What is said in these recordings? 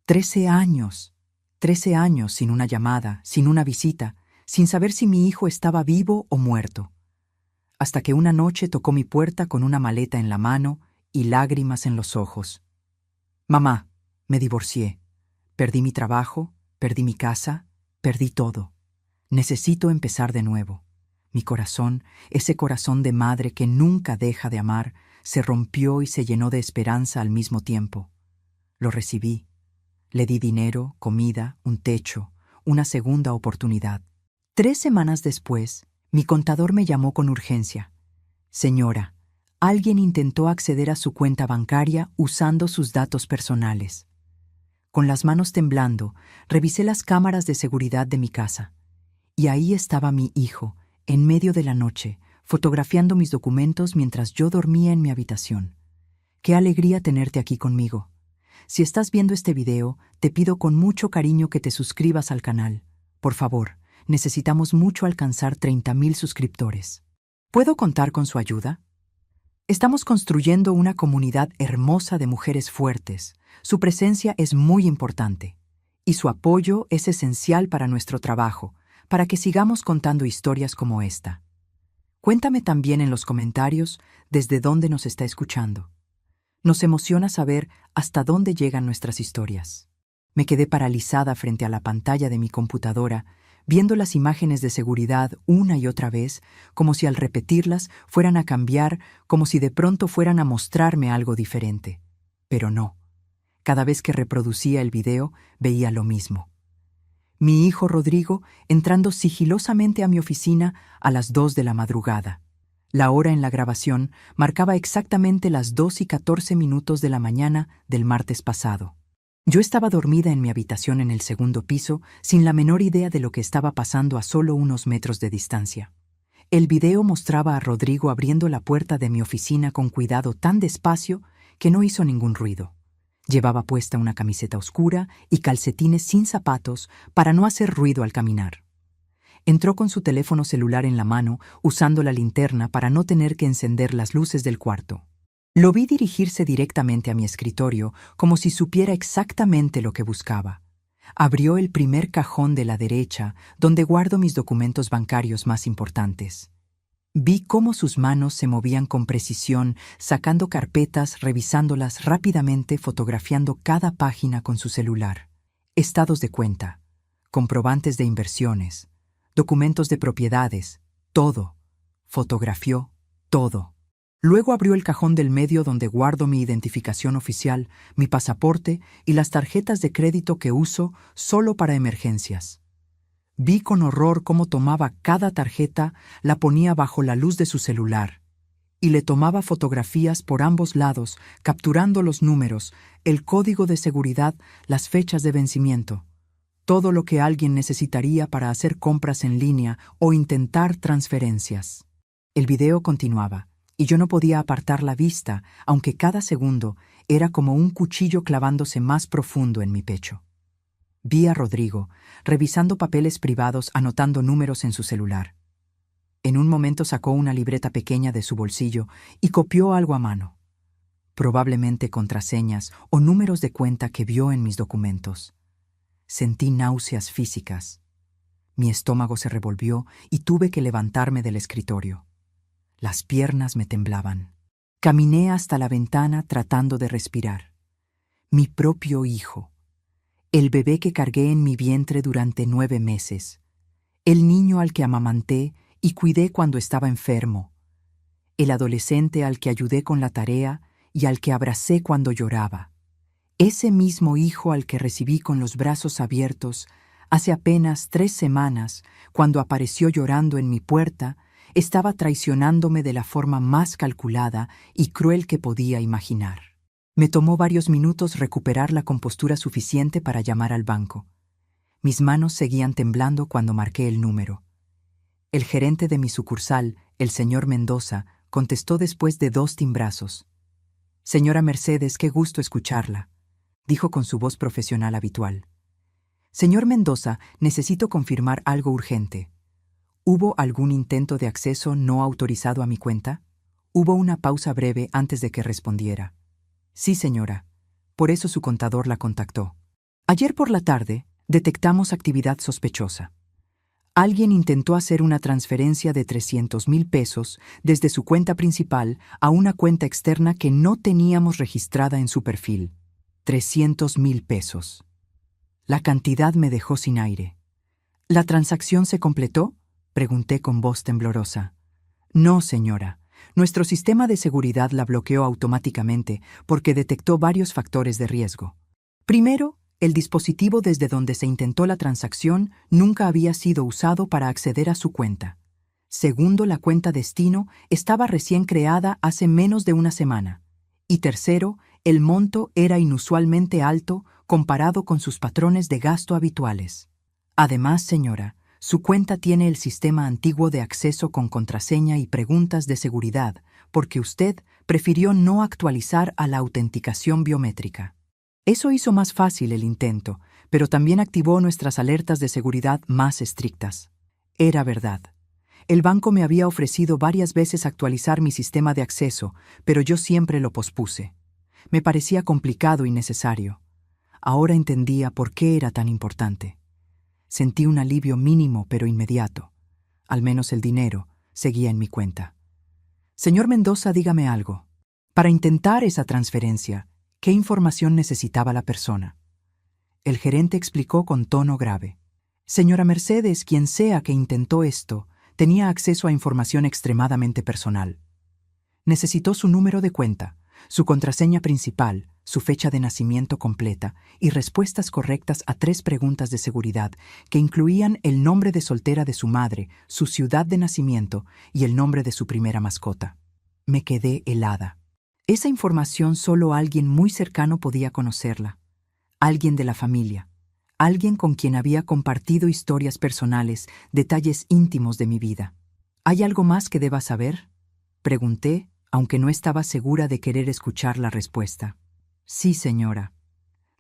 13 años. 13 años sin una llamada, sin una visita, sin saber si mi hijo estaba vivo o muerto. Hasta que una noche tocó mi puerta con una maleta en la mano y lágrimas en los ojos. Mamá, me divorcié. Perdí mi trabajo, perdí mi casa, perdí todo. Necesito empezar de nuevo. Mi corazón, ese corazón de madre que nunca deja de amar, se rompió y se llenó de esperanza al mismo tiempo. Lo recibí. Le di dinero, comida, un techo, una segunda oportunidad. 3 semanas después, mi contador me llamó con urgencia. Señora, alguien intentó acceder a su cuenta bancaria usando sus datos personales. Con las manos temblando, revisé las cámaras de seguridad de mi casa. Y ahí estaba mi hijo, en medio de la noche, fotografiando mis documentos mientras yo dormía en mi habitación. Qué alegría tenerte aquí conmigo. Si estás viendo este video, te pido con mucho cariño que te suscribas al canal. Por favor, necesitamos mucho alcanzar 30,000 suscriptores. ¿Puedo contar con su ayuda? Estamos construyendo una comunidad hermosa de mujeres fuertes. Su presencia es muy importante. Y su apoyo es esencial para nuestro trabajo, para que sigamos contando historias como esta. Cuéntame también en los comentarios desde dónde nos está escuchando. Nos emociona saber hasta dónde llegan nuestras historias. Me quedé paralizada frente a la pantalla de mi computadora, viendo las imágenes de seguridad una y otra vez, como si al repetirlas fueran a cambiar, como si de pronto fueran a mostrarme algo diferente. Pero no. Cada vez que reproducía el video, veía lo mismo. Mi hijo Rodrigo entrando sigilosamente a mi oficina a las 2 de la madrugada. La hora en la grabación marcaba exactamente las 2:14 de la mañana del martes pasado. Yo estaba dormida en mi habitación en el segundo piso, sin la menor idea de lo que estaba pasando a solo unos metros de distancia. El video mostraba a Rodrigo abriendo la puerta de mi oficina con cuidado tan despacio que no hizo ningún ruido. Llevaba puesta una camiseta oscura y calcetines sin zapatos para no hacer ruido al caminar. Entró con su teléfono celular en la mano, usando la linterna para no tener que encender las luces del cuarto. Lo vi dirigirse directamente a mi escritorio, como si supiera exactamente lo que buscaba. Abrió el primer cajón de la derecha, donde guardo mis documentos bancarios más importantes. Vi cómo sus manos se movían con precisión, sacando carpetas, revisándolas rápidamente, fotografiando cada página con su celular. Estados de cuenta, comprobantes de inversiones, documentos de propiedades, todo. Fotografió todo. Luego abrió el cajón del medio donde guardo mi identificación oficial, mi pasaporte y las tarjetas de crédito que uso solo para emergencias. Vi con horror cómo tomaba cada tarjeta, la ponía bajo la luz de su celular y le tomaba fotografías por ambos lados, capturando los números, el código de seguridad, las fechas de vencimiento. Todo lo que alguien necesitaría para hacer compras en línea o intentar transferencias. El video continuaba, y yo no podía apartar la vista, aunque cada segundo era como un cuchillo clavándose más profundo en mi pecho. Vi a Rodrigo, revisando papeles privados, anotando números en su celular. En un momento sacó una libreta pequeña de su bolsillo y copió algo a mano. Probablemente contraseñas o números de cuenta que vio en mis documentos. Sentí náuseas físicas. Mi estómago se revolvió y tuve que levantarme del escritorio. Las piernas me temblaban. Caminé hasta la ventana tratando de respirar. Mi propio hijo. El bebé que cargué en mi vientre durante 9 meses. El niño al que amamanté y cuidé cuando estaba enfermo. El adolescente al que ayudé con la tarea y al que abracé cuando lloraba. Ese mismo hijo al que recibí con los brazos abiertos hace apenas 3 semanas, cuando apareció llorando en mi puerta, estaba traicionándome de la forma más calculada y cruel que podía imaginar. Me tomó varios minutos recuperar la compostura suficiente para llamar al banco. Mis manos seguían temblando cuando marqué el número. El gerente de mi sucursal, el señor Mendoza, contestó después de 2 timbrazos. «Señora Mercedes, qué gusto escucharla», dijo con su voz profesional habitual. «Señor Mendoza, necesito confirmar algo urgente. ¿Hubo algún intento de acceso no autorizado a mi cuenta?» Hubo una pausa breve antes de que respondiera. «Sí, señora. Por eso su contador la contactó». Ayer por la tarde, detectamos actividad sospechosa. Alguien intentó hacer una transferencia de 300,000 pesos desde su cuenta principal a una cuenta externa que no teníamos registrada en su perfil. 300,000 pesos. La cantidad me dejó sin aire. ¿La transacción se completó?, pregunté con voz temblorosa. No, señora. Nuestro sistema de seguridad la bloqueó automáticamente porque detectó varios factores de riesgo. Primero, el dispositivo desde donde se intentó la transacción nunca había sido usado para acceder a su cuenta. Segundo, la cuenta destino estaba recién creada hace menos de una semana. Y tercero, el monto era inusualmente alto comparado con sus patrones de gasto habituales. Además, señora, su cuenta tiene el sistema antiguo de acceso con contraseña y preguntas de seguridad, porque usted prefirió no actualizar a la autenticación biométrica. Eso hizo más fácil el intento, pero también activó nuestras alertas de seguridad más estrictas. Era verdad. El banco me había ofrecido varias veces actualizar mi sistema de acceso, pero yo siempre lo pospuse. Me parecía complicado y necesario. Ahora entendía por qué era tan importante. Sentí un alivio mínimo pero inmediato. Al menos el dinero seguía en mi cuenta. Señor Mendoza, dígame algo. Para intentar esa transferencia, ¿qué información necesitaba la persona? El gerente explicó con tono grave. Señora Mercedes, quien sea que intentó esto, tenía acceso a información extremadamente personal. Necesitó su número de cuenta, su contraseña principal, su fecha de nacimiento completa y respuestas correctas a 3 preguntas de seguridad que incluían el nombre de soltera de su madre, su ciudad de nacimiento y el nombre de su primera mascota. Me quedé helada. Esa información solo alguien muy cercano podía conocerla. Alguien de la familia. Alguien con quien había compartido historias personales, detalles íntimos de mi vida. ¿Hay algo más que deba saber?, pregunté, aunque no estaba segura de querer escuchar la respuesta. Sí, señora.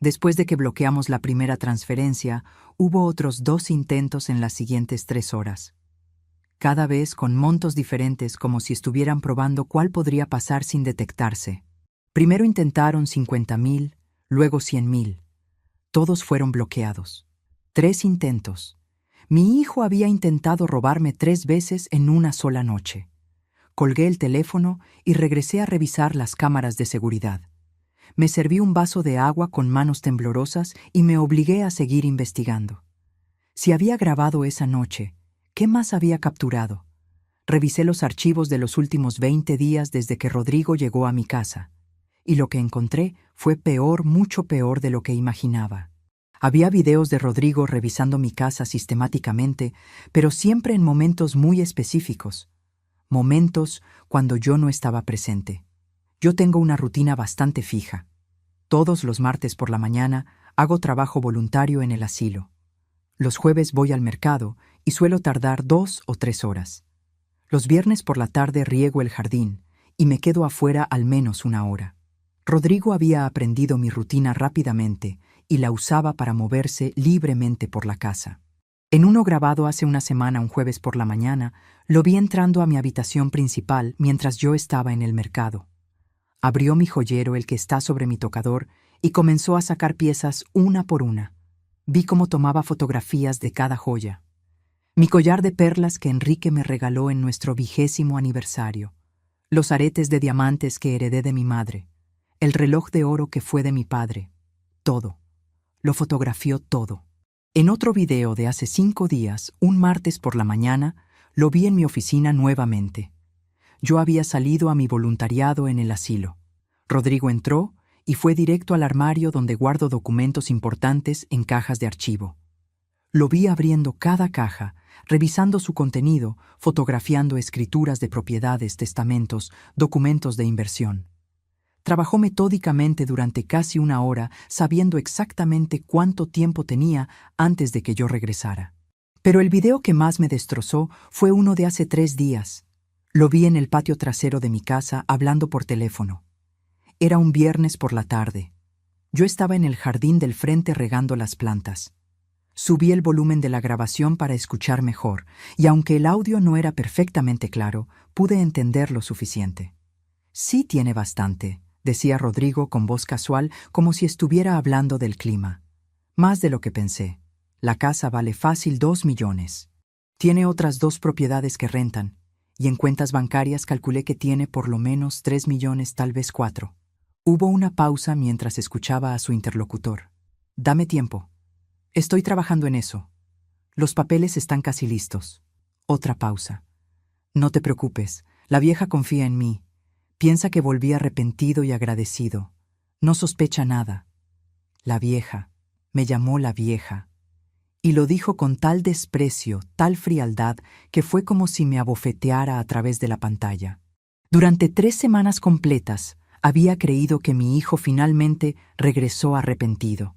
Después de que bloqueamos la primera transferencia, hubo otros 2 intentos en las siguientes 3 horas. Cada vez con montos diferentes, como si estuvieran probando cuál podría pasar sin detectarse. Primero intentaron 50,000, luego 100,000. Todos fueron bloqueados. 3 intentos. Mi hijo había intentado robarme 3 veces en una sola noche. Colgué el teléfono y regresé a revisar las cámaras de seguridad. Me serví un vaso de agua con manos temblorosas y me obligué a seguir investigando. Si había grabado esa noche, ¿qué más había capturado? Revisé los archivos de los últimos 20 días desde que Rodrigo llegó a mi casa, y lo que encontré fue peor, mucho peor de lo que imaginaba. Había videos de Rodrigo revisando mi casa sistemáticamente, pero siempre en momentos muy específicos. Momentos cuando yo no estaba presente. Yo tengo una rutina bastante fija. Todos los martes por la mañana hago trabajo voluntario en el asilo. Los jueves voy al mercado y suelo tardar 2 o 3 horas. Los viernes por la tarde riego el jardín y me quedo afuera al menos 1 hora. Rodrigo había aprendido mi rutina rápidamente y la usaba para moverse libremente por la casa. En uno grabado hace una semana, un jueves por la mañana, lo vi entrando a mi habitación principal mientras yo estaba en el mercado. Abrió mi joyero, el que está sobre mi tocador, y comenzó a sacar piezas una por una. Vi cómo tomaba fotografías de cada joya. Mi collar de perlas que Enrique me regaló en nuestro 20º aniversario. Los aretes de diamantes que heredé de mi madre. El reloj de oro que fue de mi padre. Todo. Lo fotografió todo. En otro video de hace 5 días, un martes por la mañana, lo vi en mi oficina nuevamente. Yo había salido a mi voluntariado en el asilo. Rodrigo entró y fue directo al armario donde guardo documentos importantes en cajas de archivo. Lo vi abriendo cada caja, revisando su contenido, fotografiando escrituras de propiedades, testamentos, documentos de inversión. Trabajó metódicamente durante casi 1 hora, sabiendo exactamente cuánto tiempo tenía antes de que yo regresara. Pero el video que más me destrozó fue uno de hace 3 días. Lo vi en el patio trasero de mi casa hablando por teléfono. Era un viernes por la tarde. Yo estaba en el jardín del frente regando las plantas. Subí el volumen de la grabación para escuchar mejor, y aunque el audio no era perfectamente claro, pude entender lo suficiente. Sí tiene bastante, decía Rodrigo con voz casual, como si estuviera hablando del clima. Más de lo que pensé. La casa vale fácil 2 millones. Tiene otras 2 propiedades que rentan, y en cuentas bancarias calculé que tiene por lo menos 3 millones, tal vez 4. Hubo una pausa mientras escuchaba a su interlocutor. Dame tiempo. Estoy trabajando en eso. Los papeles están casi listos. Otra pausa. No te preocupes, la vieja confía en mí. Piensa que volví arrepentido y agradecido. No sospecha nada. La vieja. Me llamó la vieja. Y lo dijo con tal desprecio, tal frialdad, que fue como si me abofeteara a través de la pantalla. Durante 3 semanas completas había creído que mi hijo finalmente regresó arrepentido.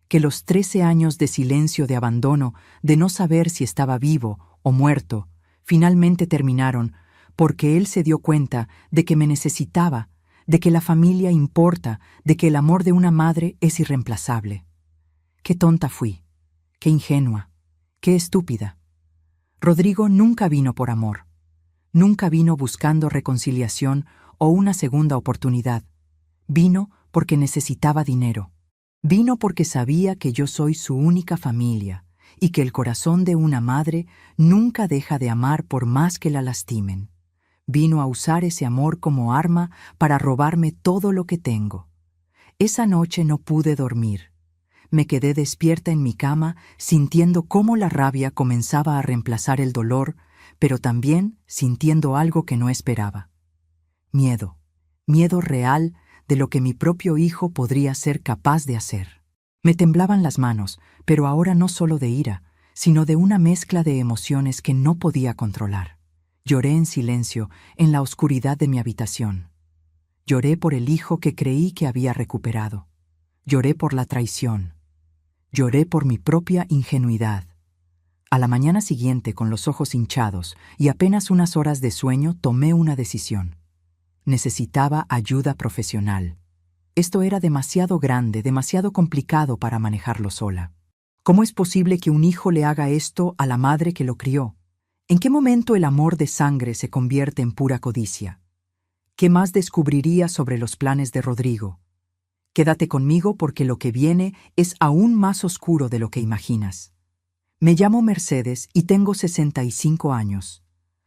Que los 13 años de silencio, de abandono, de no saber si estaba vivo o muerto, finalmente terminaron porque él se dio cuenta de que me necesitaba, de que la familia importa, de que el amor de una madre es irreemplazable. Qué tonta fui, qué ingenua, qué estúpida. Rodrigo nunca vino por amor, nunca vino buscando reconciliación o una segunda oportunidad. Vino porque necesitaba dinero. Vino porque sabía que yo soy su única familia y que el corazón de una madre nunca deja de amar por más que la lastimen. Vino a usar ese amor como arma para robarme todo lo que tengo. Esa noche no pude dormir. Me quedé despierta en mi cama, sintiendo cómo la rabia comenzaba a reemplazar el dolor, pero también sintiendo algo que no esperaba. Miedo. Miedo real de lo que mi propio hijo podría ser capaz de hacer. Me temblaban las manos, pero ahora no solo de ira, sino de una mezcla de emociones que no podía controlar. Lloré en silencio, en la oscuridad de mi habitación. Lloré por el hijo que creí que había recuperado. Lloré por la traición. Lloré por mi propia ingenuidad. A la mañana siguiente, con los ojos hinchados y apenas unas horas de sueño, tomé una decisión. Necesitaba ayuda profesional. Esto era demasiado grande, demasiado complicado para manejarlo sola. ¿Cómo es posible que un hijo le haga esto a la madre que lo crió? ¿En qué momento el amor de sangre se convierte en pura codicia? ¿Qué más descubriría sobre los planes de Rodrigo? Quédate conmigo porque lo que viene es aún más oscuro de lo que imaginas. Me llamo Mercedes y tengo 65 años.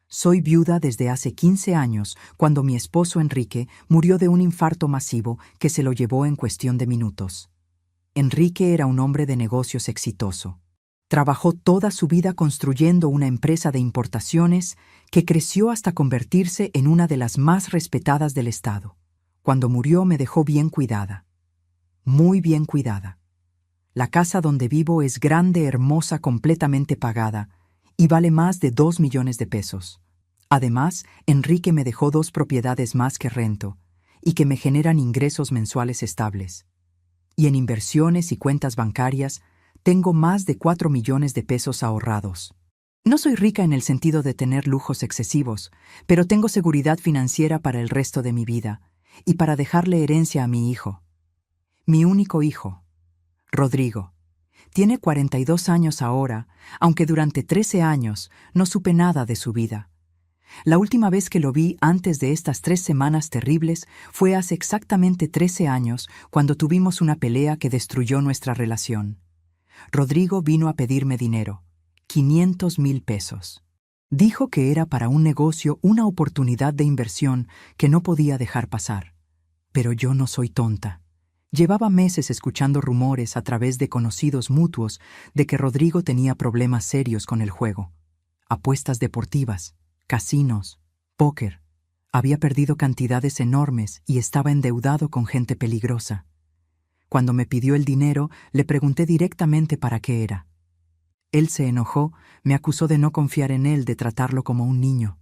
Soy viuda desde hace 15 años, cuando mi esposo Enrique murió de un infarto masivo que se lo llevó en cuestión de minutos. Enrique era un hombre de negocios exitoso. Trabajó toda su vida construyendo una empresa de importaciones que creció hasta convertirse en una de las más respetadas del estado. Cuando murió me dejó bien cuidada. Muy bien cuidada. La casa donde vivo es grande, hermosa, completamente pagada, y vale más de 2 millones de pesos. Además, Enrique me dejó 2 propiedades más que rento, y que me generan ingresos mensuales estables. Y en inversiones y cuentas bancarias, tengo más de 4 millones de pesos ahorrados. No soy rica en el sentido de tener lujos excesivos, pero tengo seguridad financiera para el resto de mi vida, y para dejarle herencia a mi hijo. Mi único hijo, Rodrigo. Tiene 42 años ahora, aunque durante 13 años no supe nada de su vida. La última vez que lo vi antes de estas 3 semanas terribles fue hace exactamente 13 años, cuando tuvimos una pelea que destruyó nuestra relación. Rodrigo vino a pedirme dinero, 500,000 pesos. Dijo que era para un negocio, una oportunidad de inversión que no podía dejar pasar. Pero yo no soy tonta. Llevaba meses escuchando rumores a través de conocidos mutuos de que Rodrigo tenía problemas serios con el juego. Apuestas deportivas, casinos, póker. Había perdido cantidades enormes y estaba endeudado con gente peligrosa. Cuando me pidió el dinero, le pregunté directamente para qué era. Él se enojó, me acusó de no confiar en él, de tratarlo como un niño.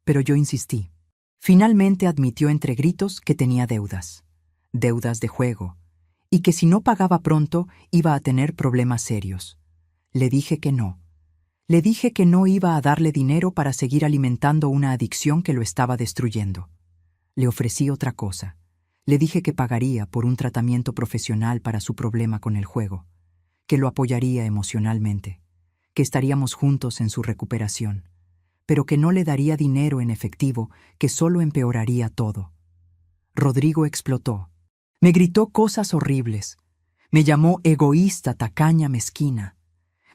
Pero yo insistí. Finalmente admitió entre gritos que tenía deudas de juego, y que si no pagaba pronto iba a tener problemas serios. Le dije que no. Le dije que no iba a darle dinero para seguir alimentando una adicción que lo estaba destruyendo. Le ofrecí otra cosa. Le dije que pagaría por un tratamiento profesional para su problema con el juego, que lo apoyaría emocionalmente, que estaríamos juntos en su recuperación, pero que no le daría dinero en efectivo, que solo empeoraría todo. Rodrigo explotó. Me gritó cosas horribles. Me llamó egoísta, tacaña, mezquina.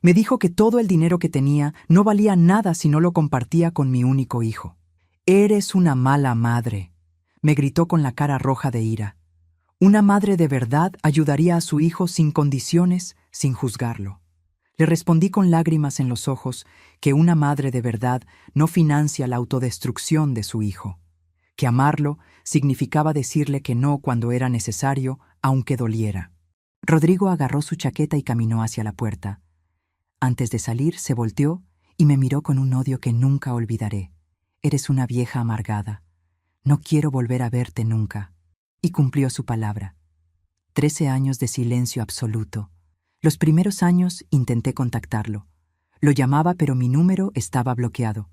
Me dijo que todo el dinero que tenía no valía nada si no lo compartía con mi único hijo. «Eres una mala madre», me gritó con la cara roja de ira. Una madre de verdad ayudaría a su hijo sin condiciones, sin juzgarlo. Le respondí con lágrimas en los ojos que una madre de verdad no financia la autodestrucción de su hijo, que amarlo significaba decirle que no cuando era necesario, aunque doliera. Rodrigo agarró su chaqueta y caminó hacia la puerta. Antes de salir, se volteó y me miró con un odio que nunca olvidaré. «Eres una vieja amargada. No quiero volver a verte nunca». Y cumplió su palabra. 13 años de silencio absoluto. Los primeros años intenté contactarlo. Lo llamaba, pero mi número estaba bloqueado.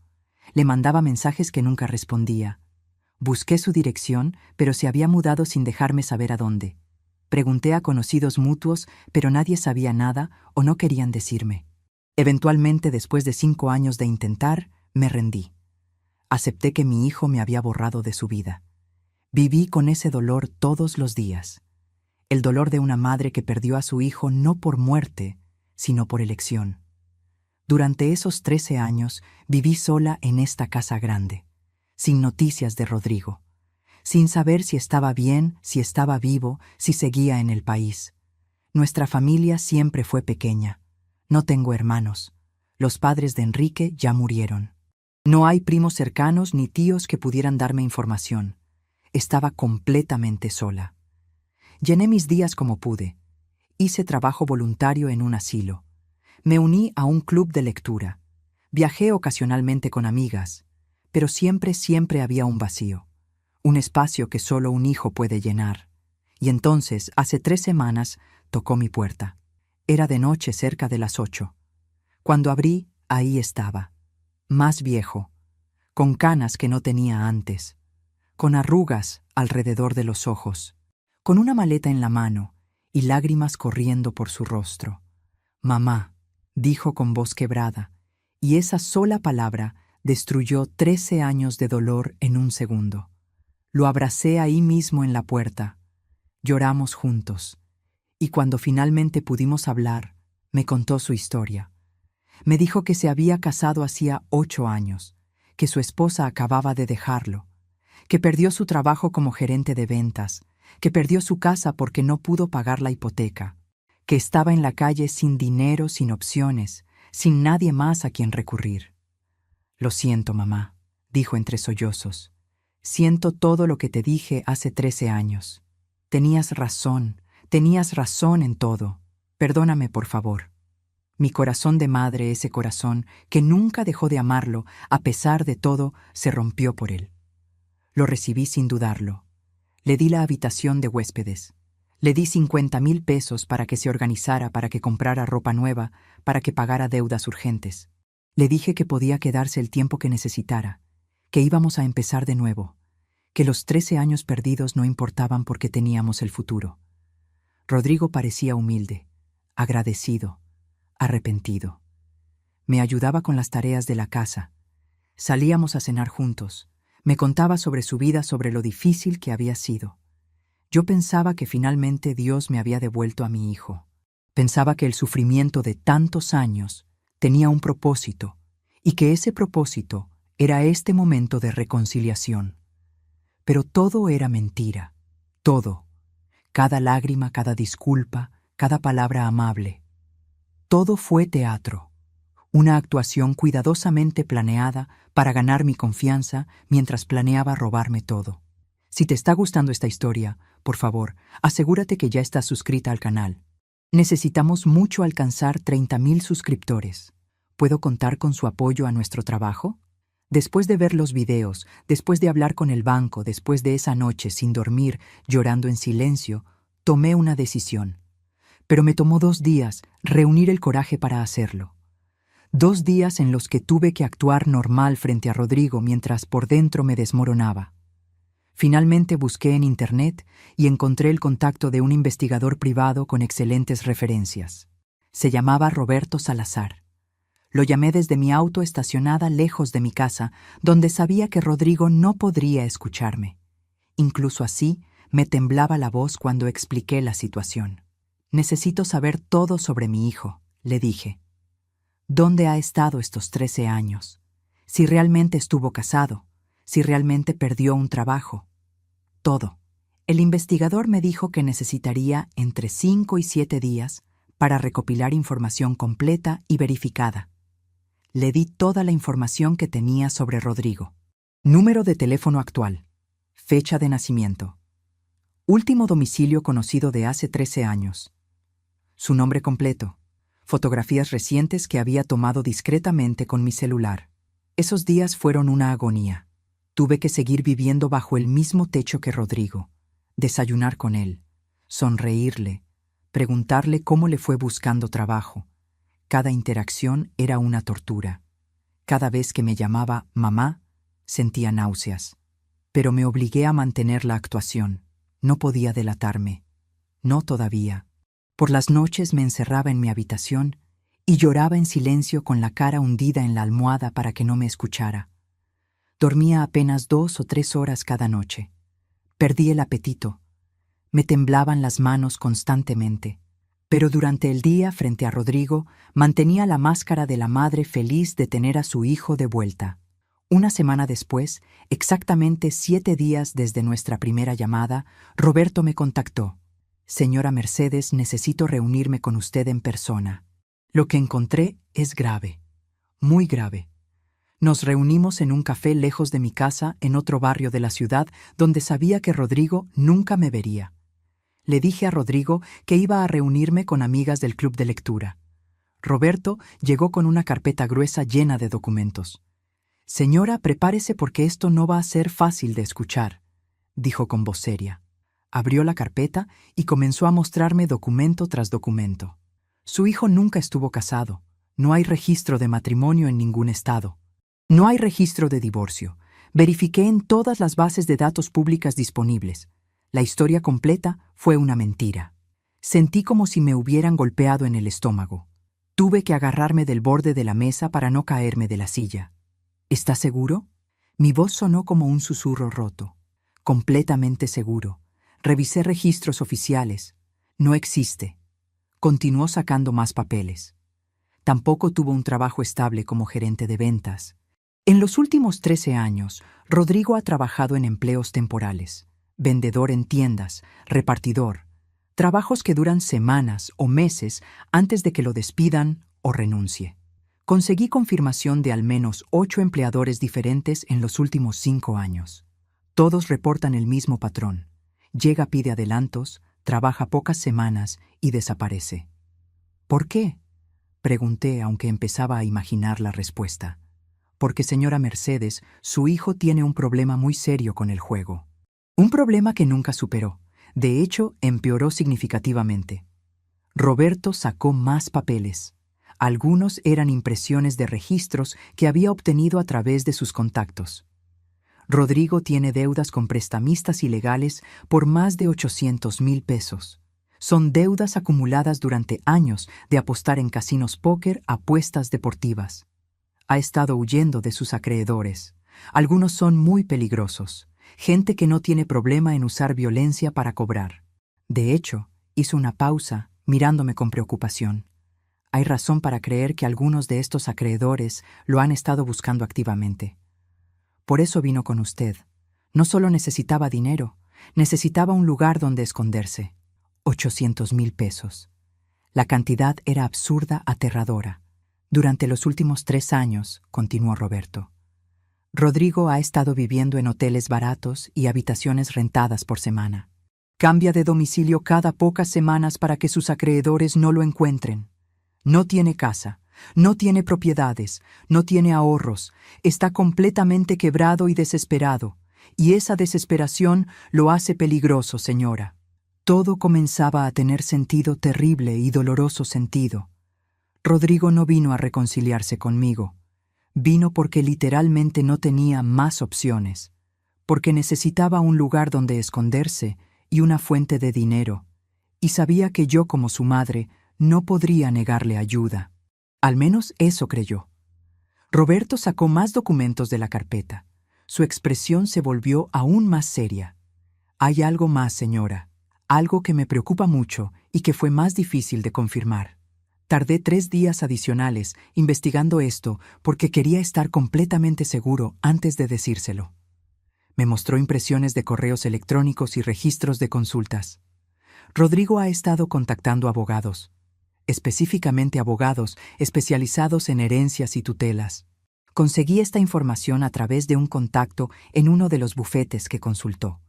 Le mandaba mensajes que nunca respondía. Busqué su dirección, pero se había mudado sin dejarme saber a dónde. Pregunté a conocidos mutuos, pero nadie sabía nada o no querían decirme. Eventualmente, después de 5 años de intentar, me rendí. Acepté que mi hijo me había borrado de su vida. Viví con ese dolor todos los días. El dolor de una madre que perdió a su hijo no por muerte, sino por elección. Durante esos 13 años viví sola en esta casa grande, sin noticias de Rodrigo, sin saber si estaba bien, si estaba vivo, si seguía en el país. Nuestra familia siempre fue pequeña. No tengo hermanos. Los padres de Enrique ya murieron. No hay primos cercanos ni tíos que pudieran darme información. Estaba completamente sola. Llené mis días como pude. Hice trabajo voluntario en un asilo. Me uní a un club de lectura. Viajé ocasionalmente con amigas, pero siempre había un vacío. Un espacio que solo un hijo puede llenar. Y entonces, hace 3 semanas, tocó mi puerta. Era de noche, cerca de las 8. Cuando abrí, ahí estaba. Más viejo, con canas que no tenía antes, con arrugas alrededor de los ojos, con una maleta en la mano y lágrimas corriendo por su rostro. «Mamá», dijo con voz quebrada, y esa sola palabra destruyó 13 años de dolor en un segundo. Lo abracé ahí mismo en la puerta. Lloramos juntos, y cuando finalmente pudimos hablar, me contó su historia. Me dijo que se había casado hacía 8 años, que su esposa acababa de dejarlo, que perdió su trabajo como gerente de ventas, que perdió su casa porque no pudo pagar la hipoteca, que estaba en la calle sin dinero, sin opciones, sin nadie más a quien recurrir. «Lo siento, mamá», dijo entre sollozos. «Siento todo lo que te dije hace 13 años. Tenías razón en todo. Perdóname, por favor». Mi corazón de madre, ese corazón que nunca dejó de amarlo, a pesar de todo, se rompió por él. Lo recibí sin dudarlo. Le di la habitación de huéspedes. Le di 50,000 pesos para que se organizara, para que comprara ropa nueva, para que pagara deudas urgentes. Le dije que podía quedarse el tiempo que necesitara, que íbamos a empezar de nuevo, que los 13 años perdidos no importaban porque teníamos el futuro. Rodrigo parecía humilde, agradecido, arrepentido. Me ayudaba con las tareas de la casa. Salíamos a cenar juntos. Me contaba sobre su vida, sobre lo difícil que había sido. Yo pensaba que finalmente Dios me había devuelto a mi hijo. Pensaba que el sufrimiento de tantos años tenía un propósito y que ese propósito era este momento de reconciliación. Pero todo era mentira. Todo. Cada lágrima, cada disculpa, cada palabra amable. Todo fue teatro, una actuación cuidadosamente planeada para ganar mi confianza mientras planeaba robarme todo. Si te está gustando esta historia, por favor, asegúrate que ya estás suscrita al canal. Necesitamos mucho alcanzar 30,000 suscriptores. ¿Puedo contar con su apoyo a nuestro trabajo? Después de ver los videos, después de hablar con el banco, después de esa noche sin dormir, llorando en silencio, tomé una decisión. Pero me tomó 2 días reunir el coraje para hacerlo. 2 días en los que tuve que actuar normal frente a Rodrigo mientras por dentro me desmoronaba. Finalmente busqué en internet y encontré el contacto de un investigador privado con excelentes referencias. Se llamaba Roberto Salazar. Lo llamé desde mi auto estacionada lejos de mi casa, donde sabía que Rodrigo no podría escucharme. Incluso así, me temblaba la voz cuando expliqué la situación. Necesito saber todo sobre mi hijo, le dije. ¿Dónde ha estado estos 13 años? Si realmente estuvo casado, si realmente perdió un trabajo. Todo. El investigador me dijo que necesitaría entre 5 y 7 días para recopilar información completa y verificada. Le di toda la información que tenía sobre Rodrigo. Número de teléfono actual. Fecha de nacimiento. Último domicilio conocido de hace 13 años. Su nombre completo. Fotografías recientes que había tomado discretamente con mi celular. Esos días fueron una agonía. Tuve que seguir viviendo bajo el mismo techo que Rodrigo, desayunar con él, sonreírle, preguntarle cómo le fue buscando trabajo. Cada interacción era una tortura. Cada vez que me llamaba mamá, sentía náuseas. Pero me obligué a mantener la actuación. No podía delatarme. No todavía. Por las noches me encerraba en mi habitación y lloraba en silencio con la cara hundida en la almohada para que no me escuchara. Dormía apenas 2 o 3 horas cada noche. Perdí el apetito. Me temblaban las manos constantemente. Pero durante el día, frente a Rodrigo, mantenía la máscara de la madre feliz de tener a su hijo de vuelta. Una semana después, exactamente 7 días desde nuestra primera llamada, Roberto me contactó. Señora Mercedes, necesito reunirme con usted en persona. Lo que encontré es grave, muy grave. Nos reunimos en un café lejos de mi casa, en otro barrio de la ciudad, donde sabía que Rodrigo nunca me vería. Le dije a Rodrigo que iba a reunirme con amigas del club de lectura. Roberto llegó con una carpeta gruesa llena de documentos. Señora, prepárese porque esto no va a ser fácil de escuchar, dijo con voz seria. Abrió la carpeta y comenzó a mostrarme documento tras documento. Su hijo nunca estuvo casado. No hay registro de matrimonio en ningún estado. No hay registro de divorcio. Verifiqué en todas las bases de datos públicas disponibles. La historia completa fue una mentira. Sentí como si me hubieran golpeado en el estómago. Tuve que agarrarme del borde de la mesa para no caerme de la silla. ¿Está seguro? Mi voz sonó como un susurro roto. Completamente seguro. Revisé registros oficiales. No existe. Continuó sacando más papeles. Tampoco tuvo un trabajo estable como gerente de ventas. En los últimos 13 años, Rodrigo ha trabajado en empleos temporales, vendedor en tiendas, repartidor, trabajos que duran semanas o meses antes de que lo despidan o renuncie. Conseguí confirmación de al menos 8 empleadores diferentes en los últimos 5 años. Todos reportan el mismo patrón. Llega, pide adelantos, trabaja pocas semanas y desaparece. ¿Por qué? Pregunté, aunque empezaba a imaginar la respuesta. Porque, señora Mercedes, su hijo tiene un problema muy serio con el juego. Un problema que nunca superó. De hecho, empeoró significativamente. Roberto sacó más papeles. Algunos eran impresiones de registros que había obtenido a través de sus contactos. Rodrigo tiene deudas con prestamistas ilegales por más de 800,000 pesos. Son deudas acumuladas durante años de apostar en casinos póker, apuestas deportivas. Ha estado huyendo de sus acreedores. Algunos son muy peligrosos. Gente que no tiene problema en usar violencia para cobrar. De hecho, hizo una pausa, mirándome con preocupación. Hay razón para creer que algunos de estos acreedores lo han estado buscando activamente. Por eso vino con usted. No solo necesitaba dinero, necesitaba un lugar donde esconderse. 800,000 pesos. La cantidad era absurda, aterradora. Durante los últimos 3 años, continuó Roberto, Rodrigo ha estado viviendo en hoteles baratos y habitaciones rentadas por semana. Cambia de domicilio cada pocas semanas para que sus acreedores no lo encuentren. No tiene casa, no tiene propiedades, no tiene ahorros, está completamente quebrado y desesperado, y esa desesperación lo hace peligroso, señora. Todo comenzaba a tener sentido, terrible y doloroso sentido. Rodrigo no vino a reconciliarse conmigo. Vino porque literalmente no tenía más opciones, porque necesitaba un lugar donde esconderse y una fuente de dinero, y sabía que yo, como su madre, no podría negarle ayuda. Al menos eso creyó. Roberto sacó más documentos de la carpeta. Su expresión se volvió aún más seria. Hay algo más, señora, algo que me preocupa mucho y que fue más difícil de confirmar. Tardé 3 días adicionales investigando esto porque quería estar completamente seguro antes de decírselo. Me mostró impresiones de correos electrónicos y registros de consultas. Rodrigo ha estado contactando abogados, específicamente abogados especializados en herencias y tutelas. Conseguí esta información a través de un contacto en uno de los bufetes que consultó.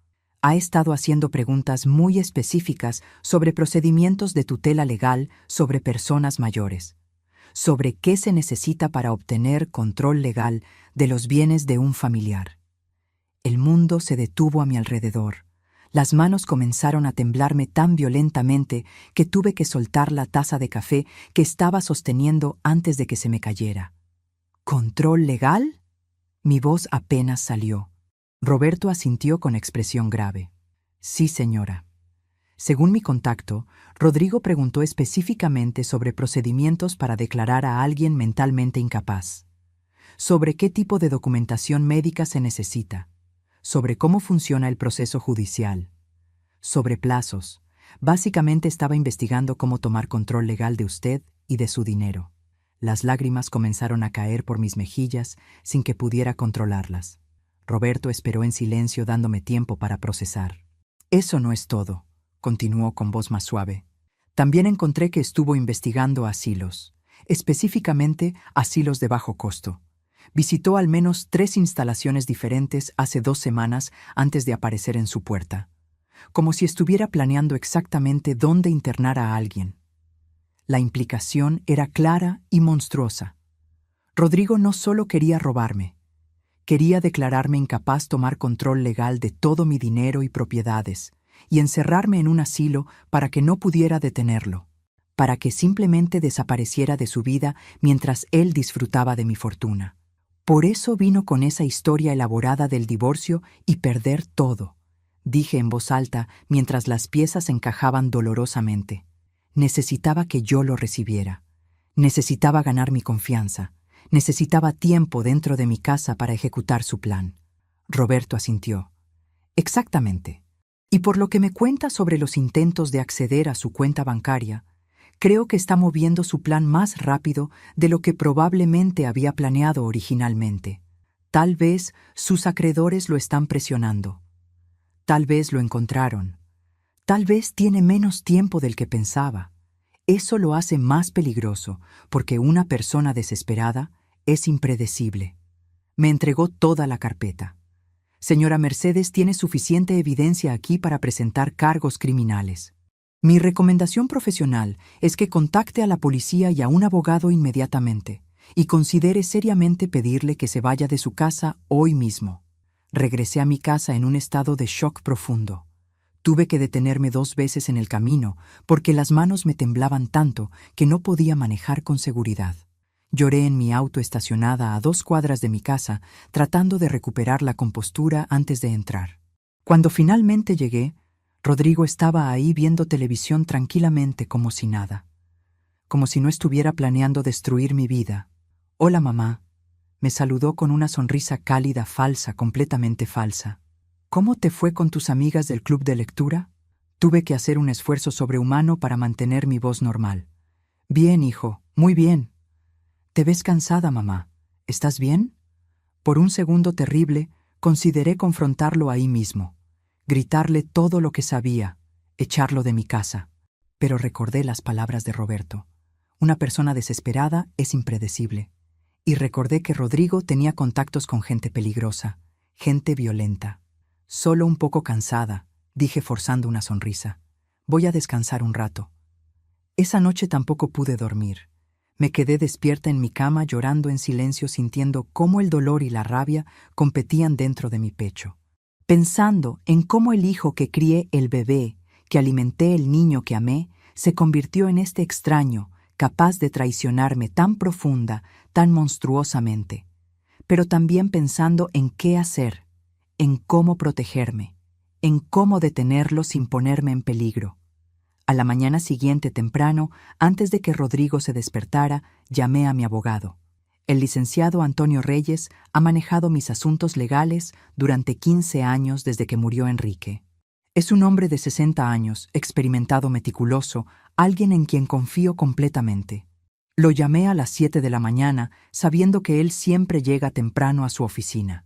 Ha estado haciendo preguntas muy específicas sobre procedimientos de tutela legal sobre personas mayores, sobre qué se necesita para obtener control legal de los bienes de un familiar. El mundo se detuvo a mi alrededor. Las manos comenzaron a temblarme tan violentamente que tuve que soltar la taza de café que estaba sosteniendo antes de que se me cayera. ¿Control legal? Mi voz apenas salió. Roberto asintió con expresión grave. Sí, señora. Según mi contacto, Rodrigo preguntó específicamente sobre procedimientos para declarar a alguien mentalmente incapaz, sobre qué tipo de documentación médica se necesita, sobre cómo funciona el proceso judicial, sobre plazos. Básicamente estaba investigando cómo tomar control legal de usted y de su dinero. Las lágrimas comenzaron a caer por mis mejillas sin que pudiera controlarlas. Roberto esperó en silencio dándome tiempo para procesar. Eso no es todo, continuó con voz más suave. También encontré que estuvo investigando asilos, específicamente asilos de bajo costo. Visitó al menos 3 instalaciones diferentes hace 2 semanas antes de aparecer en su puerta, como si estuviera planeando exactamente dónde internar a alguien. La implicación era clara y monstruosa. Rodrigo no solo quería robarme, quería declararme incapaz de tomar control legal de todo mi dinero y propiedades, y encerrarme en un asilo para que no pudiera detenerlo, para que simplemente desapareciera de su vida mientras él disfrutaba de mi fortuna. Por eso vino con esa historia elaborada del divorcio y perder todo, dije en voz alta mientras las piezas encajaban dolorosamente. Necesitaba que yo lo recibiera. Necesitaba ganar mi confianza. Necesitaba tiempo dentro de mi casa para ejecutar su plan. Roberto asintió. Exactamente. Y por lo que me cuenta sobre los intentos de acceder a su cuenta bancaria, creo que está moviendo su plan más rápido de lo que probablemente había planeado originalmente. Tal vez sus acreedores lo están presionando. Tal vez lo encontraron. Tal vez tiene menos tiempo del que pensaba. Eso lo hace más peligroso, porque una persona desesperada es impredecible. Me entregó toda la carpeta. Señora Mercedes tiene suficiente evidencia aquí para presentar cargos criminales. Mi recomendación profesional es que contacte a la policía y a un abogado inmediatamente, y considere seriamente pedirle que se vaya de su casa hoy mismo. Regresé a mi casa en un estado de shock profundo. Tuve que detenerme 2 veces en el camino porque las manos me temblaban tanto que no podía manejar con seguridad. Lloré en mi auto estacionada a 2 cuadras de mi casa, tratando de recuperar la compostura antes de entrar. Cuando finalmente llegué, Rodrigo estaba ahí viendo televisión tranquilamente como si nada, como si no estuviera planeando destruir mi vida. «Hola, mamá», me saludó con una sonrisa cálida, falsa, completamente falsa. «¿Cómo te fue con tus amigas del club de lectura?» Tuve que hacer un esfuerzo sobrehumano para mantener mi voz normal. «Bien, hijo, muy bien». «Te ves cansada, mamá. ¿Estás bien?» Por un segundo terrible, consideré confrontarlo ahí mismo, gritarle todo lo que sabía, echarlo de mi casa. Pero recordé las palabras de Roberto. Una persona desesperada es impredecible. Y recordé que Rodrigo tenía contactos con gente peligrosa, gente violenta. «Solo un poco cansada», dije forzando una sonrisa. «Voy a descansar un rato». Esa noche tampoco pude dormir. Me quedé despierta en mi cama llorando en silencio, sintiendo cómo el dolor y la rabia competían dentro de mi pecho. Pensando en cómo el hijo que crié, el bebé, que alimenté, el niño que amé, se convirtió en este extraño, capaz de traicionarme tan profunda, tan monstruosamente. Pero también pensando en qué hacer, en cómo protegerme, en cómo detenerlo sin ponerme en peligro. A la mañana siguiente temprano, antes de que Rodrigo se despertara, llamé a mi abogado. El licenciado Antonio Reyes ha manejado mis asuntos legales durante 15 años desde que murió Enrique. Es un hombre de 60 años, experimentado, meticuloso, alguien en quien confío completamente. Lo llamé a las 7 de la mañana, sabiendo que él siempre llega temprano a su oficina.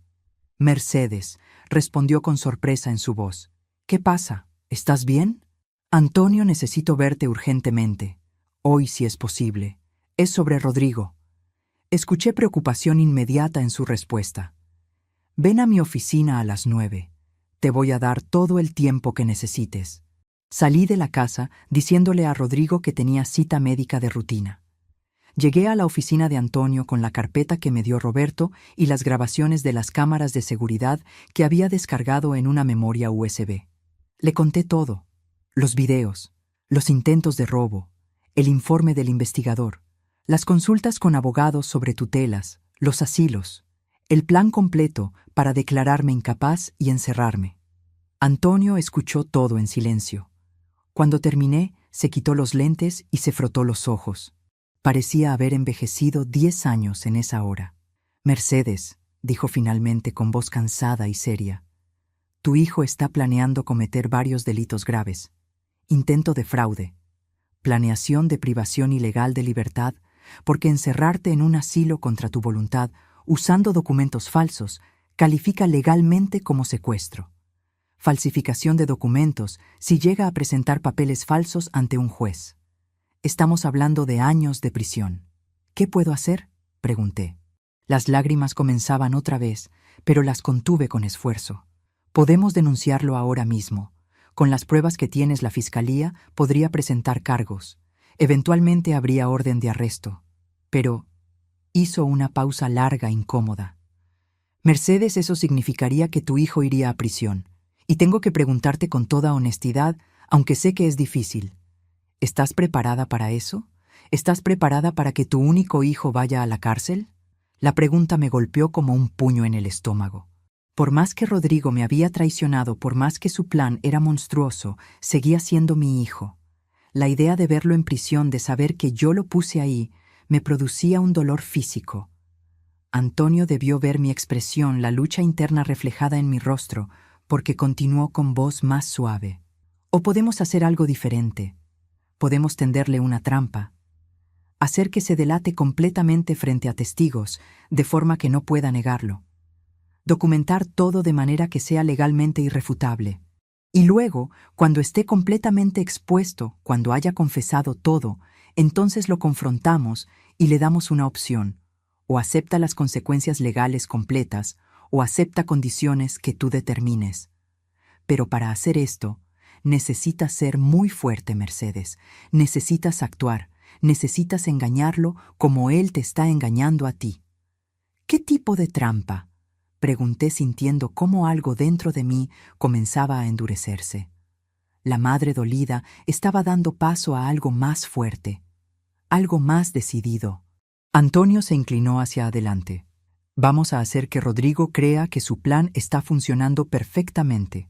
Mercedes, respondió con sorpresa en su voz. ¿Qué pasa? ¿Estás bien? Antonio, necesito verte urgentemente. Hoy, si es posible. Es sobre Rodrigo. Escuché preocupación inmediata en su respuesta. Ven a mi oficina a las 9. Te voy a dar todo el tiempo que necesites. Salí de la casa diciéndole a Rodrigo que tenía cita médica de rutina. Llegué a la oficina de Antonio con la carpeta que me dio Roberto y las grabaciones de las cámaras de seguridad que había descargado en una memoria USB. Le conté todo: los videos, los intentos de robo, el informe del investigador, las consultas con abogados sobre tutelas, los asilos, el plan completo para declararme incapaz y encerrarme. Antonio escuchó todo en silencio. Cuando terminé, se quitó los lentes y se frotó los ojos. Parecía haber envejecido 10 años en esa hora. Mercedes, dijo finalmente con voz cansada y seria, tu hijo está planeando cometer varios delitos graves: intento de fraude, planeación de privación ilegal de libertad, porque encerrarte en un asilo contra tu voluntad, usando documentos falsos, califica legalmente como secuestro. Falsificación de documentos si llega a presentar papeles falsos ante un juez. Estamos hablando de años de prisión. ¿Qué puedo hacer?, pregunté. Las lágrimas comenzaban otra vez, pero las contuve con esfuerzo. Podemos denunciarlo ahora mismo. Con las pruebas que tienes, la fiscalía podría presentar cargos. Eventualmente habría orden de arresto. Pero hizo una pausa larga, incómoda. Mercedes, eso significaría que tu hijo iría a prisión. Y tengo que preguntarte con toda honestidad, aunque sé que es difícil. ¿Estás preparada para eso? ¿Estás preparada para que tu único hijo vaya a la cárcel? La pregunta me golpeó como un puño en el estómago. Por más que Rodrigo me había traicionado, por más que su plan era monstruoso, seguía siendo mi hijo. La idea de verlo en prisión, de saber que yo lo puse ahí, me producía un dolor físico. Antonio debió ver mi expresión, la lucha interna reflejada en mi rostro, porque continuó con voz más suave. O podemos hacer algo diferente. Podemos tenderle una trampa. Hacer que se delate completamente frente a testigos, de forma que no pueda negarlo. Documentar todo de manera que sea legalmente irrefutable. Y luego, cuando esté completamente expuesto, cuando haya confesado todo, entonces lo confrontamos y le damos una opción: o acepta las consecuencias legales completas, o acepta condiciones que tú determines. Pero para hacer esto, necesitas ser muy fuerte, Mercedes. Necesitas actuar, necesitas engañarlo como él te está engañando a ti. ¿Qué tipo de trampa?, pregunté, sintiendo cómo algo dentro de mí comenzaba a endurecerse. La madre dolida estaba dando paso a algo más fuerte, algo más decidido. Antonio se inclinó hacia adelante. Vamos a hacer que Rodrigo crea que su plan está funcionando perfectamente.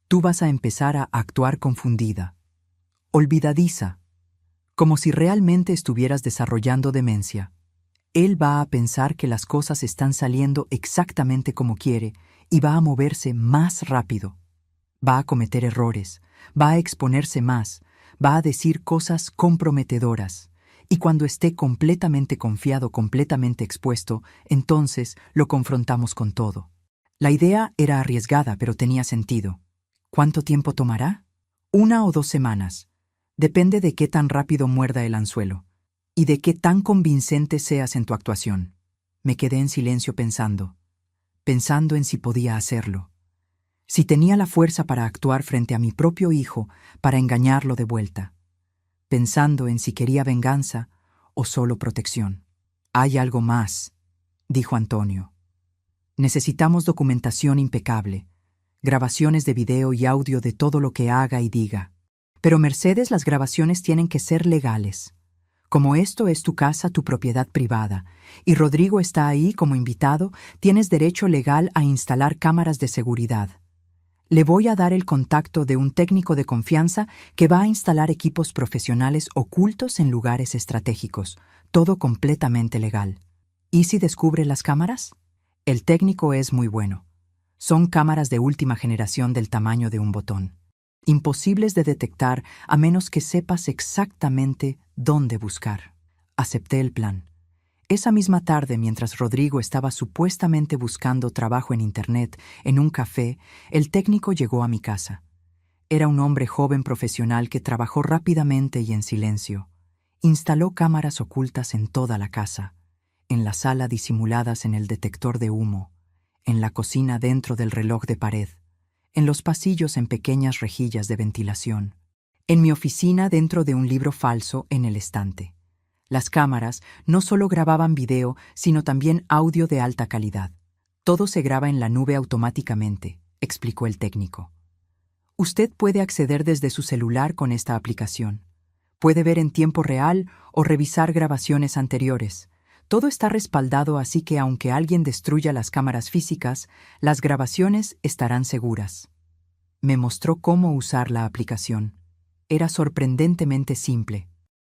Tú vas a empezar a actuar confundida, olvidadiza, como si realmente estuvieras desarrollando demencia. Él va a pensar que las cosas están saliendo exactamente como quiere y va a moverse más rápido. Va a cometer errores, va a exponerse más, va a decir cosas comprometedoras. Y cuando esté completamente confiado, completamente expuesto, entonces lo confrontamos con todo. La idea era arriesgada, pero tenía sentido. ¿Cuánto tiempo tomará? 1 o 2 semanas. Depende de qué tan rápido muerda el anzuelo y de qué tan convincente seas en tu actuación. Me quedé en silencio pensando en si podía hacerlo. Si tenía la fuerza para actuar frente a mi propio hijo, para engañarlo de vuelta. Pensando en si quería venganza o solo protección. Hay algo más, dijo Antonio. Necesitamos documentación impecable, grabaciones de video y audio de todo lo que haga y diga. Pero Mercedes, las grabaciones tienen que ser legales. Como esto es tu casa, tu propiedad privada, y Rodrigo está ahí como invitado, tienes derecho legal a instalar cámaras de seguridad. Le voy a dar el contacto de un técnico de confianza que va a instalar equipos profesionales ocultos en lugares estratégicos, todo completamente legal. ¿Y si descubre las cámaras? El técnico es muy bueno. Son cámaras de última generación del tamaño de un botón. Imposibles de detectar a menos que sepas exactamente dónde buscar. Acepté el plan. Esa misma tarde, mientras Rodrigo estaba supuestamente buscando trabajo en Internet en un café, el técnico llegó a mi casa. Era un hombre joven profesional que trabajó rápidamente y en silencio. Instaló cámaras ocultas en toda la casa, en la sala disimuladas en el detector de humo, en la cocina dentro del reloj de pared, en los pasillos en pequeñas rejillas de ventilación, en mi oficina dentro de un libro falso en el estante. Las cámaras no solo grababan video, sino también audio de alta calidad. Todo se graba en la nube automáticamente, explicó el técnico. Usted puede acceder desde su celular con esta aplicación. Puede ver en tiempo real o revisar grabaciones anteriores. Todo está respaldado, así que aunque alguien destruya las cámaras físicas, las grabaciones estarán seguras. Me mostró cómo usar la aplicación. Era sorprendentemente simple.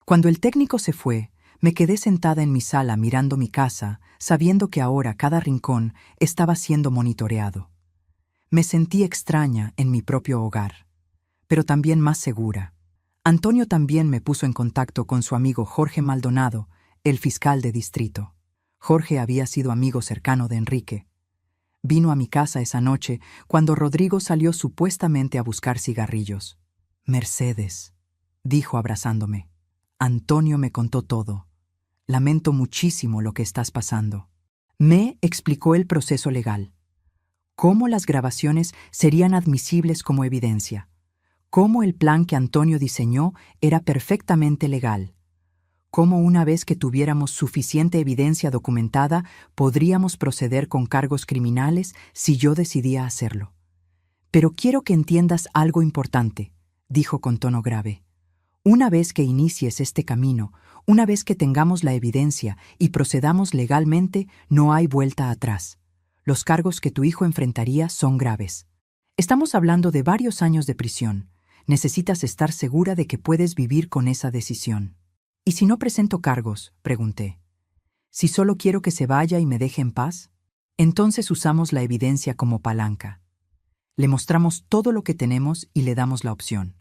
Cuando el técnico se fue, me quedé sentada en mi sala mirando mi casa, sabiendo que ahora cada rincón estaba siendo monitoreado. Me sentí extraña en mi propio hogar, pero también más segura. Antonio también me puso en contacto con su amigo Jorge Maldonado, el fiscal de distrito. Jorge había sido amigo cercano de Enrique. Vino a mi casa esa noche cuando Rodrigo salió supuestamente a buscar cigarrillos. Mercedes, dijo abrazándome. Antonio me contó todo. Lamento muchísimo lo que estás pasando. Me explicó el proceso legal. Cómo las grabaciones serían admisibles como evidencia. Cómo el plan que Antonio diseñó era perfectamente legal. Cómo una vez que tuviéramos suficiente evidencia documentada, podríamos proceder con cargos criminales si yo decidía hacerlo. Pero quiero que entiendas algo importante, dijo con tono grave. Una vez que inicies este camino, una vez que tengamos la evidencia y procedamos legalmente, no hay vuelta atrás. Los cargos que tu hijo enfrentaría son graves. Estamos hablando de varios años de prisión. Necesitas estar segura de que puedes vivir con esa decisión. ¿Y si no presento cargos?, pregunté. ¿Si solo quiero que se vaya y me deje en paz? Entonces usamos la evidencia como palanca. Le mostramos todo lo que tenemos y le damos la opción.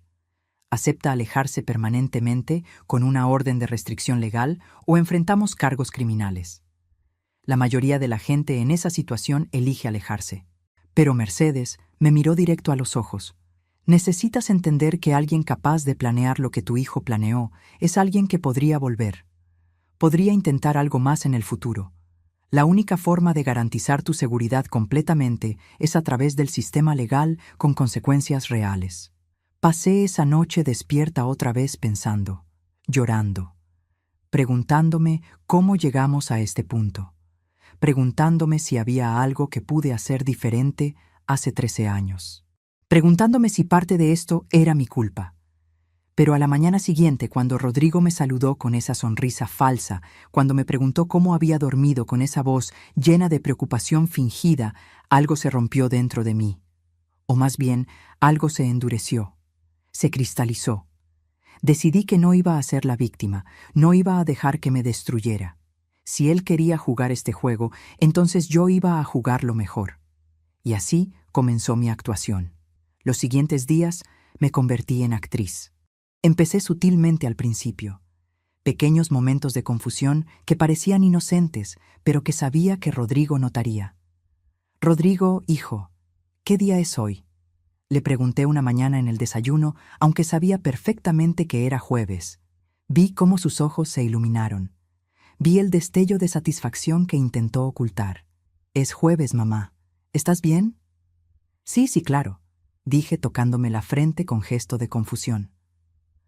¿Acepta alejarse permanentemente con una orden de restricción legal o enfrentamos cargos criminales? La mayoría de la gente en esa situación elige alejarse. Pero Mercedes me miró directo a los ojos. Necesitas entender que alguien capaz de planear lo que tu hijo planeó es alguien que podría volver. Podría intentar algo más en el futuro. La única forma de garantizar tu seguridad completamente es a través del sistema legal con consecuencias reales. Pasé esa noche despierta otra vez pensando, llorando, preguntándome cómo llegamos a este punto, preguntándome si había algo que pude hacer diferente hace 13 años, preguntándome si parte de esto era mi culpa. Pero a la mañana siguiente, cuando Rodrigo me saludó con esa sonrisa falsa, cuando me preguntó cómo había dormido con esa voz llena de preocupación fingida, algo se rompió dentro de mí. O más bien, algo se endureció. Se cristalizó. Decidí que no iba a ser la víctima, no iba a dejar que me destruyera. Si él quería jugar este juego, entonces yo iba a jugarlo mejor. Y así comenzó mi actuación. Los siguientes días me convertí en actriz. Empecé sutilmente al principio. Pequeños momentos de confusión que parecían inocentes, pero que sabía que Rodrigo notaría. Rodrigo, hijo, ¿qué día es hoy?, le pregunté una mañana en el desayuno, aunque sabía perfectamente que era jueves. Vi cómo sus ojos se iluminaron. Vi el destello de satisfacción que intentó ocultar. «Es jueves, mamá. ¿Estás bien?» Sí, claro», dije tocándome la frente con gesto de confusión.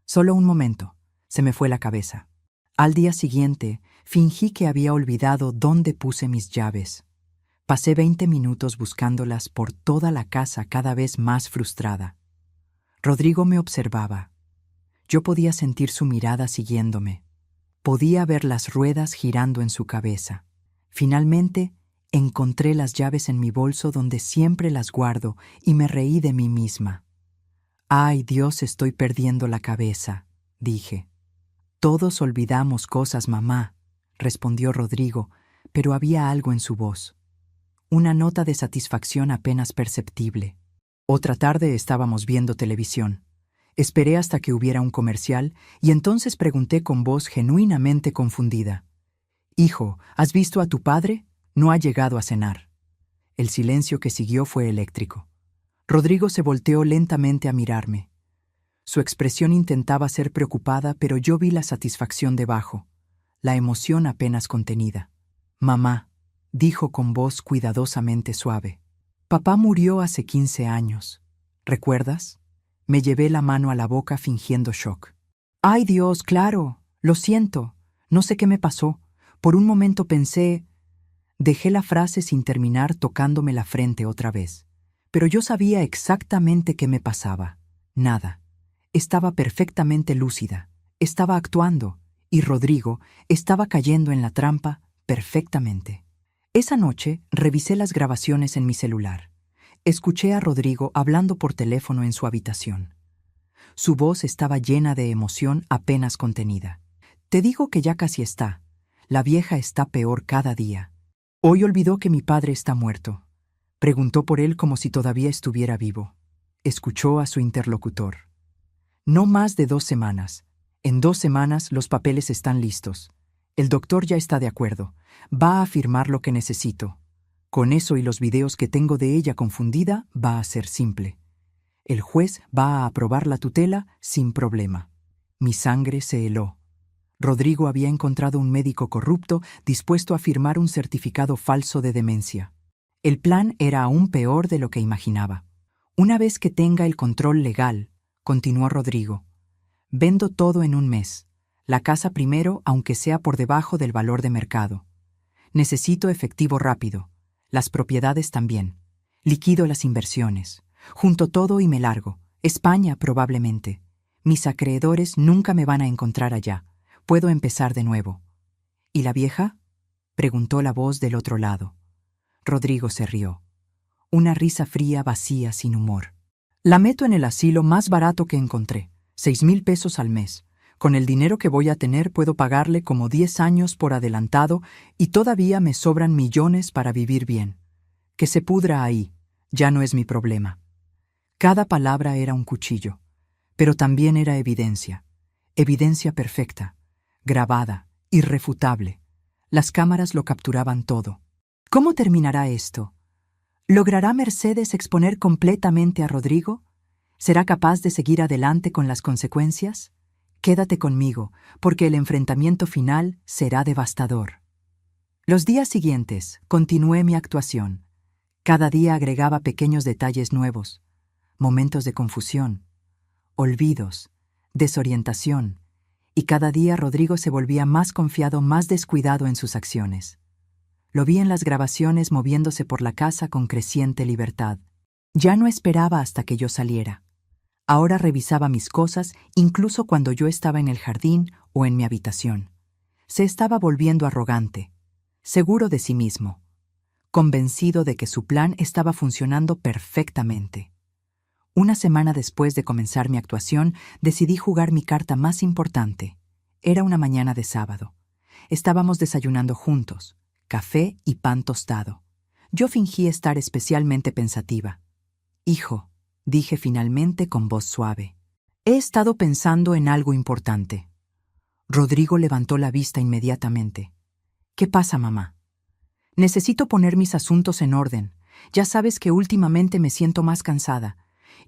Solo un momento, se me fue la cabeza. Al día siguiente, fingí que había olvidado dónde puse mis llaves. Pasé 20 minutos buscándolas por toda la casa, cada vez más frustrada. Rodrigo me observaba. Yo podía sentir su mirada siguiéndome. Podía ver las ruedas girando en su cabeza. Finalmente, encontré las llaves en mi bolso donde siempre las guardo y me reí de mí misma. «Ay, Dios, estoy perdiendo la cabeza», dije. «Todos olvidamos cosas, mamá», respondió Rodrigo, pero había algo en su voz. una nota de satisfacción apenas perceptible. Otra tarde estábamos viendo televisión. Esperé hasta que hubiera un comercial y entonces pregunté con voz genuinamente confundida: «Hijo, ¿has visto a tu padre? No ha llegado a cenar». El silencio que siguió fue eléctrico. Rodrigo se volteó lentamente a mirarme. Su expresión intentaba ser preocupada, pero yo vi la satisfacción debajo, la emoción apenas contenida. «Mamá», dijo con voz cuidadosamente suave. «Papá murió hace 15 años. ¿Recuerdas?». Me llevé la mano a la boca fingiendo shock. «¡Ay Dios, claro! Lo siento. No sé qué me pasó. Por un momento pensé…». Dejé la frase sin terminar tocándome la frente otra vez. Pero yo sabía exactamente qué me pasaba. Nada. Estaba perfectamente lúcida. Estaba actuando. Y Rodrigo estaba cayendo en la trampa perfectamente. Esa noche revisé las grabaciones en mi celular. Escuché a Rodrigo hablando por teléfono en su habitación. Su voz estaba llena de emoción apenas contenida. «Te digo que ya casi está. La vieja está peor cada día. Hoy olvidó que mi padre está muerto». Preguntó por él como si todavía estuviera vivo. Escuchó a su interlocutor. «No más de 2 semanas. En 2 semanas los papeles están listos. El doctor ya está de acuerdo. Va a firmar lo que necesito. Con eso y los videos que tengo de ella confundida, va a ser simple. El juez va a aprobar la tutela sin problema». Mi sangre se heló. Rodrigo había encontrado un médico corrupto dispuesto a firmar un certificado falso de demencia. El plan era aún peor de lo que imaginaba. «Una vez que tenga el control legal», continuó Rodrigo, «vendo todo en un mes. La casa primero, aunque sea por debajo del valor de mercado. Necesito efectivo rápido. Las propiedades también. Liquido las inversiones. Junto todo y me largo. España probablemente. Mis acreedores nunca me van a encontrar allá. Puedo empezar de nuevo». «¿Y la vieja?», preguntó la voz del otro lado. Rodrigo se rió. Una risa fría, vacía, sin humor. «La meto en el asilo más barato que encontré. 6,000 pesos al mes. Con el dinero que voy a tener puedo pagarle como 10 años por adelantado y todavía me sobran millones para vivir bien. Que se pudra ahí. Ya no es mi problema». Cada palabra era un cuchillo, pero también era evidencia. Evidencia perfecta, grabada, irrefutable. Las cámaras lo capturaban todo. ¿Cómo terminará esto? ¿Logrará Mercedes exponer completamente a Rodrigo? ¿Será capaz de seguir adelante con las consecuencias? Quédate conmigo, porque el enfrentamiento final será devastador. Los días siguientes continué mi actuación. Cada día agregaba pequeños detalles nuevos, momentos de confusión, olvidos, desorientación, y cada día Rodrigo se volvía más confiado, más descuidado en sus acciones. Lo vi en las grabaciones moviéndose por la casa con creciente libertad. Ya no esperaba hasta que yo saliera. Ahora revisaba mis cosas incluso cuando yo estaba en el jardín o en mi habitación. Se estaba volviendo arrogante, seguro de sí mismo, convencido de que su plan estaba funcionando perfectamente. Una semana después de comenzar mi actuación, decidí jugar mi carta más importante. Era una mañana de sábado. Estábamos desayunando juntos, café y pan tostado. Yo fingí estar especialmente pensativa. «Hijo», dije finalmente con voz suave, «he estado pensando en algo importante». Rodrigo levantó la vista inmediatamente. «¿Qué pasa, mamá?». «Necesito poner mis asuntos en orden. Ya sabes que últimamente me siento más cansada,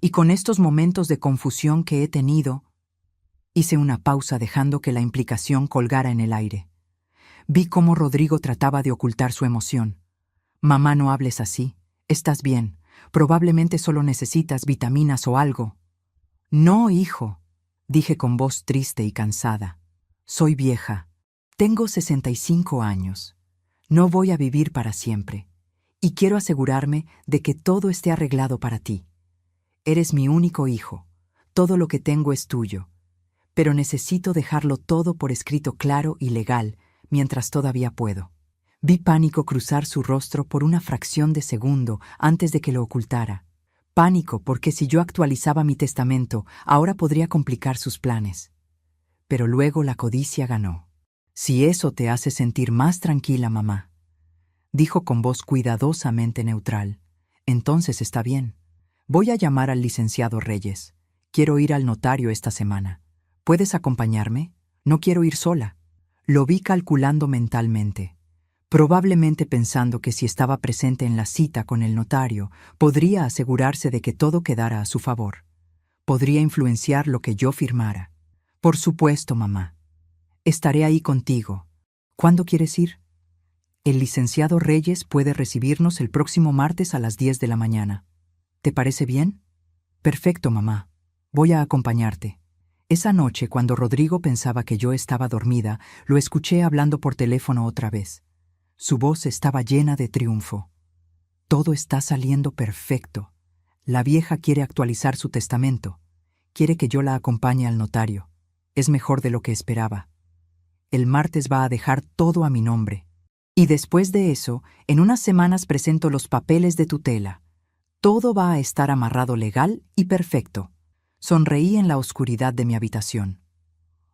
y con estos momentos de confusión que he tenido…». Hice una pausa dejando que la implicación colgara en el aire. Vi cómo Rodrigo trataba de ocultar su emoción. «Mamá, no hables así. Estás bien. Probablemente solo necesitas vitaminas o algo». «No, hijo», dije con voz triste y cansada. «Soy vieja. Tengo 65 años. No voy a vivir para siempre. Y quiero asegurarme de que todo esté arreglado para ti. Eres mi único hijo. Todo lo que tengo es tuyo. Pero necesito dejarlo todo por escrito claro y legal mientras todavía puedo». Vi pánico cruzar su rostro por una fracción de segundo antes de que lo ocultara. Pánico porque si yo actualizaba mi testamento, ahora podría complicar sus planes. Pero luego la codicia ganó. «Si eso te hace sentir más tranquila, mamá», dijo con voz cuidadosamente neutral. Entonces está bien. Voy a llamar al licenciado Reyes. Quiero ir al notario esta semana. ¿Puedes acompañarme? No quiero ir sola. Lo vi calculando mentalmente, probablemente pensando que si estaba presente en la cita con el notario, podría asegurarse de que todo quedara a su favor. Podría influenciar lo que yo firmara. Por supuesto, mamá. Estaré ahí contigo. ¿Cuándo quieres ir? El licenciado Reyes puede recibirnos el próximo martes a las 10 de la mañana. ¿Te parece bien? Perfecto, mamá. Voy a acompañarte. Esa noche, cuando Rodrigo pensaba que yo estaba dormida, lo escuché hablando por teléfono otra vez. Su voz estaba llena de triunfo. Todo está saliendo perfecto. La vieja quiere actualizar su testamento. Quiere que yo la acompañe al notario. Es mejor de lo que esperaba. El martes va a dejar todo a mi nombre. Y después de eso, en unas semanas presento los papeles de tutela. Todo va a estar amarrado legal y perfecto. Sonreí en la oscuridad de mi habitación.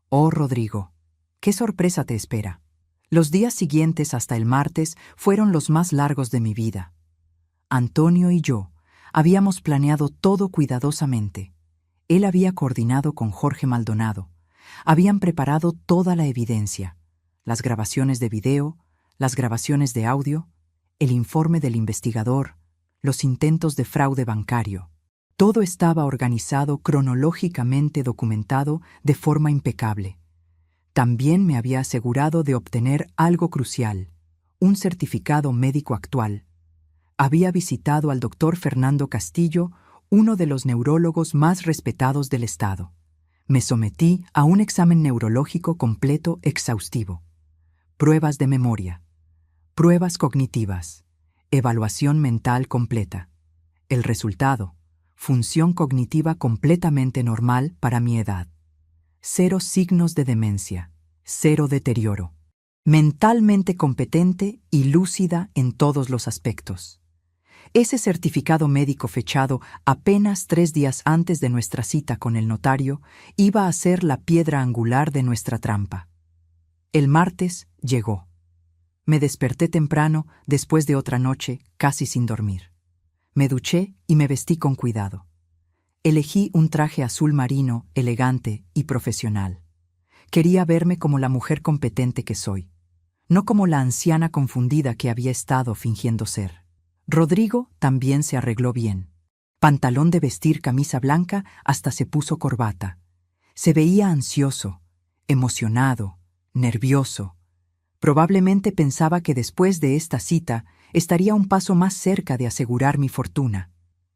Oh, Rodrigo, qué sorpresa te espera. Los días siguientes hasta el martes fueron los más largos de mi vida. Antonio y yo habíamos planeado todo cuidadosamente. Él había coordinado con Jorge Maldonado. Habían preparado toda la evidencia, las grabaciones de video, las grabaciones de audio, el informe del investigador, los intentos de fraude bancario. Todo estaba organizado cronológicamente documentado de forma impecable. También me había asegurado de obtener algo crucial, un certificado médico actual. Había visitado al doctor Fernando Castillo, uno de los neurólogos más respetados del Estado. Me sometí a un examen neurológico completo exhaustivo. Pruebas de memoria, pruebas cognitivas, evaluación mental completa. El resultado: función cognitiva completamente normal para mi edad. 0 signos de demencia, 0 deterioro. Mentalmente competente y lúcida en todos los aspectos. Ese certificado médico fechado apenas 3 días antes de nuestra cita con el notario iba a ser la piedra angular de nuestra trampa. El martes llegó. Me desperté temprano después de otra noche casi sin dormir. Me duché y me vestí con cuidado. Elegí un traje azul marino, elegante y profesional. Quería verme como la mujer competente que soy, no como la anciana confundida que había estado fingiendo ser. Rodrigo también se arregló bien. Pantalón de vestir, camisa blanca, hasta se puso corbata. Se veía ansioso, emocionado, nervioso. Probablemente pensaba que después de esta cita estaría un paso más cerca de asegurar mi fortuna.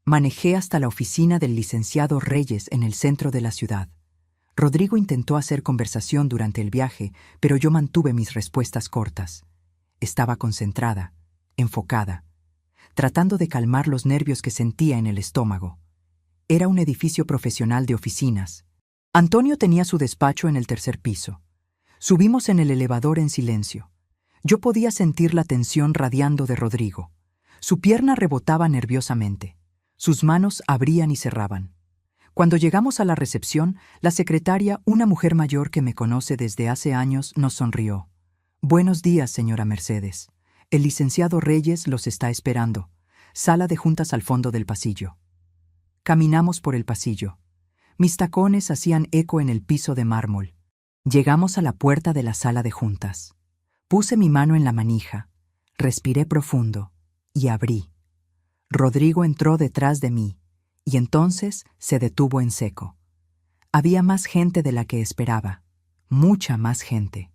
Manejé hasta la oficina del licenciado Reyes en el centro de la ciudad. Rodrigo intentó hacer conversación durante el viaje, pero yo mantuve mis respuestas cortas. Estaba concentrada, enfocada, tratando de calmar los nervios que sentía en el estómago. Era un edificio profesional de oficinas. Antonio tenía su despacho en el 3er piso. Subimos en el elevador en silencio. Yo podía sentir la tensión radiando de Rodrigo. Su pierna rebotaba nerviosamente. Sus manos abrían y cerraban. Cuando llegamos a la recepción, la secretaria, una mujer mayor que me conoce desde hace años, nos sonrió. «Buenos días, señora Mercedes. El licenciado Reyes los está esperando. Sala de juntas al fondo del pasillo». Caminamos por el pasillo. Mis tacones hacían eco en el piso de mármol. Llegamos a la puerta de la sala de juntas. Puse mi mano en la manija, respiré profundo y abrí. Rodrigo entró detrás de mí y entonces se detuvo en seco. Había más gente de la que esperaba, mucha más gente.